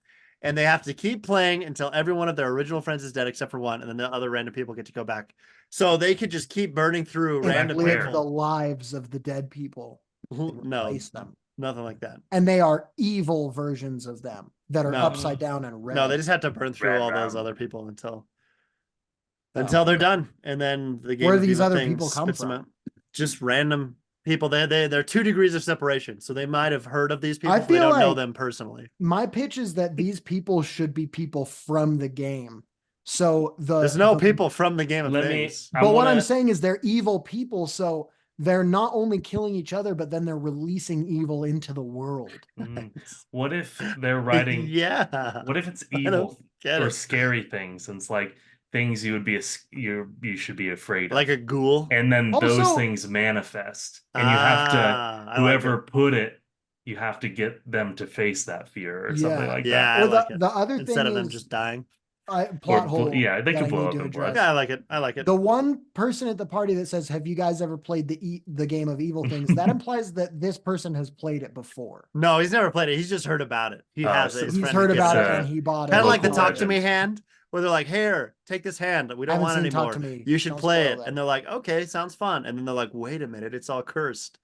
And they have to keep playing until every one of their original friends is dead except for one, and then the other random people get to go back. So they could just keep burning through And random live the people. lives of the dead people. and No, replace them. nothing like that. And they are evil versions of them that are No. upside down and red. No, they just have to burn through Red all those round. other people until Oh, they're okay. done, and then the game. Where of these Evil other Things people come spits them from? out. Just random people. They're 2 degrees of separation, so they might have heard of these people. I But they feel don't know like- them personally. My pitch is that these people should be people from the game. So There's no the- people from the Game of Let me. Things. I But what I'm wanna- saying is they're evil people. So they're not only killing each other, but then they're releasing evil into the world. What if they're writing? Yeah. What if it's I evil don't get or it. scary things? And it's like things you would be you should be afraid Like a of, ghoul. and then those Also- things manifest, and you have to I like whoever it. put it, you have to get them to face that fear or something Yeah. like Yeah, that. I Or like it. the other Instead thing of them is just dying. plot Or hole. yeah, they that could I blow need up to and blow address. Okay, I like it. I like it. The one person at the party that says, "Have you guys ever played the game of evil things?" That implies that this person has played it before. No, he's never played it. He's just heard about it. He Oh, has so it. His He's friend heard has about it given and he bought it. Kind of like the local talk to me legend. hand, where they're like, "Here, take this hand. We don't Haven't want it seen Talk anymore. to Me. You should Don't play spoil it." that. And they're like, "Okay, sounds fun." And then they're like, "Wait a minute, it's all cursed."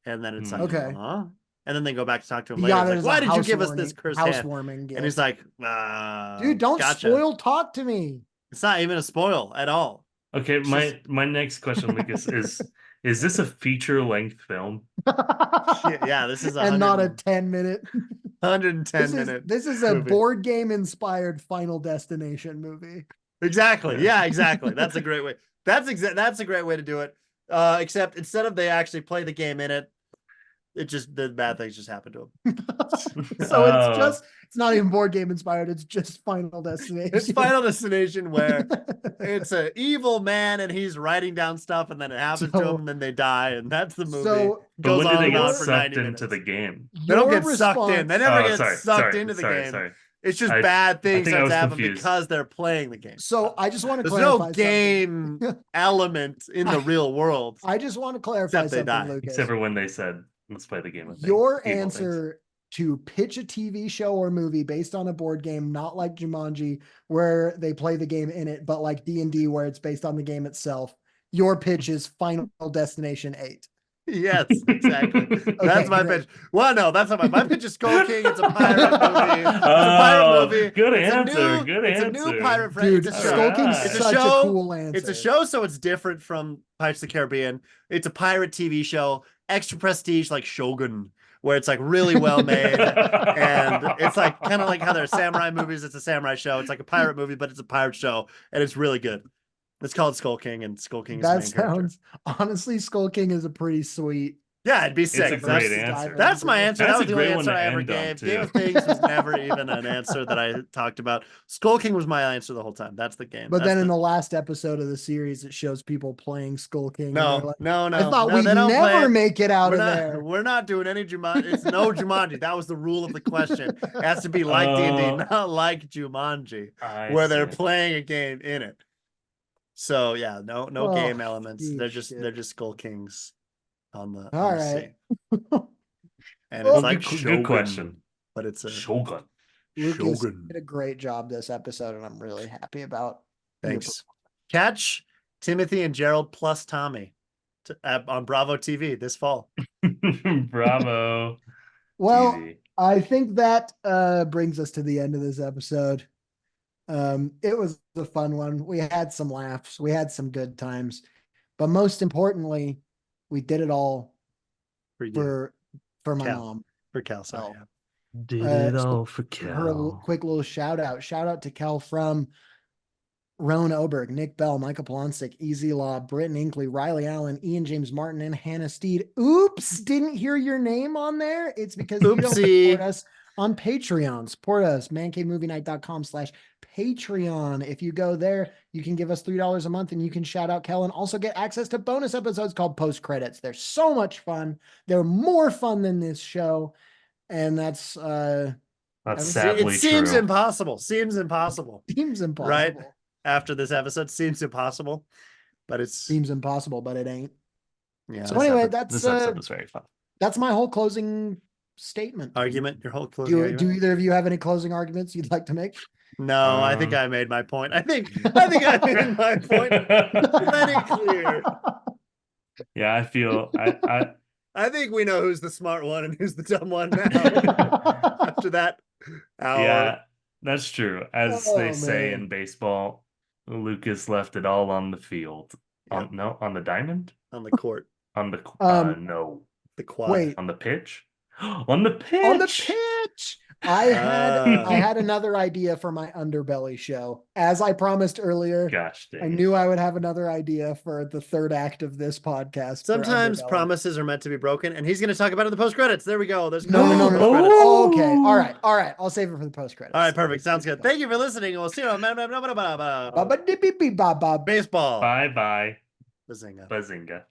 And then it's like, Okay. huh? And then they go back to talk to him He later. got It's it like, as a "Why did you give us this cursed hand?" housewarming And gift. he's like, "Dude, don't gotcha." spoil Talk to Me." It's not even a spoil at all. Okay, It's just- my next question, Lucas, is this a feature-length film? Yeah, this is and not a 100 10-minute. 110 minute. This is a movie. board game inspired Final Destination movie. Exactly. Yeah. Yeah, exactly. That's a great way. That's a great way to do it. Except instead of they actually play the game in it, the bad things just happen to them. So Oh. it's not even board game inspired. It's just Final Destination. It's Final Destination where it's an evil man and he's writing down stuff and then it happens to So- him and then they die and that's the movie. So But Goes when do on they and get on for 90 sucked into minutes. the game? They don't your get sucked in. They response- never Oh, get sorry, sucked sorry, into the sorry, game. sorry. It's just I bad things think I that was happen confused. because they're playing the game. So I just want to There's clarify no something. game element in the real world. I just want to clarify Except they something, die. Lucas. Except for when they said, "Let's play the game of things." Your Evil answer to pitch a TV show or movie based on a board game, not like Jumanji, where they play the game in it, but like D&D, where it's based on the game itself. Your pitch is Final Destination 8. Yes, exactly. That's Okay, my great. pitch. Well, no, that's not my pitch is Skull King. It's a pirate movie. It's a Oh, pirate movie. good It's a answer, new- good it's a answer. new pirate friend. Dude, It's a show. Skull King's It's a such show. a cool answer. It's a show, so it's different from Pirates of the Caribbean. It's a pirate TV show, extra prestige, like Shogun, where it's like really well made. And it's like kind of like how there are samurai movies. It's a samurai show. It's like a pirate movie, but it's a pirate show, and it's really good. It's called Skull King, and Skull King is the That main character. sounds honestly, Skull King is a pretty sweet. Yeah, it'd be sick. a great That's- answer. That's my answer. That's That a was the only great one answer to I ever end on, gave. too. Game of Things was never even an answer that I talked about. Skull King was my answer the whole time. That's the game. But That's then in the last episode of the series, it shows people playing Skull King. and they're no, like, no, no. I thought no, we'd they don't play never it. make it out We're of not, there. we're not doing any Jumanji. It's no Jumanji. That was the rule of the question. It has to be like Oh. D&D, not like Jumanji, I where they're see. playing a game in it. So yeah, no Oh, game elements. They're shit. just Skull Kings on the All on the right. sea. And Well, it's like good Shogun, question. but it's a Shogun. Lucas Shogun. did a great job this episode, and I'm really happy about. your Thanks. Catch Timothy and Gerald plus Tommy on Bravo TV this fall. Bravo. Well, TV. I think that brings us to the end of this episode. It was a fun one. We had some laughs, we had some good times, but most importantly, we did it all For you, for my Cal. mom. for Cal. Sorry. Oh. yeah. Did it all all for Her quick little shout out. Shout out to Cal from Roan Oberg, Nick Bell, Michael Polonsik, Easy Law, Britton Inkley, Riley Allen, Ian James Martin, and Hannah Steed. Oops, didn't hear your name on there. It's because you don't Oopsie. support us on Patreon. Support us, mancavemovienight.com/Patreon. If you go there, you can give us $3 a month and you can shout out Kel and also get access to bonus episodes called Post Credits. They're so much fun. They're more fun than this show. And that's That's Everything- sadly It seems true. impossible. Seems impossible. seems impossible. Right. After this episode, seems impossible, but it's Seems impossible, but it ain't. yeah. So This anyway, epi- that's this episode was very fun. that's my whole closing statement. argument. Your whole closing Do argument? either of you have any closing arguments you'd like to make? No, I think I made my point. I think I made my point plenty clear. Yeah, I feel I I think we know who's the smart one and who's the dumb one now. After that hour. yeah, that's true. As Oh, they say man. in baseball, Lucas left it all on the field. Yeah. On the diamond? On the court, On the Um, no. the quad. Wait, On the pitch? On the pitch. on the pitch. I had another idea for my underbelly show. As I promised earlier, Gosh dang I it. knew I would have another idea for the third act of this podcast. for Sometimes Underbelly. promises are meant to be broken, and he's going to talk about it in the post credits. There we go. There's No. credits. Oh. Okay. All right. I'll save it for the post credits. All right, perfect. Sounds good. Thank you for listening. We'll see you on Ba-ba-dee-beep-beep-ba-ba. baseball. Bye bye. Bazinga. Bazinga.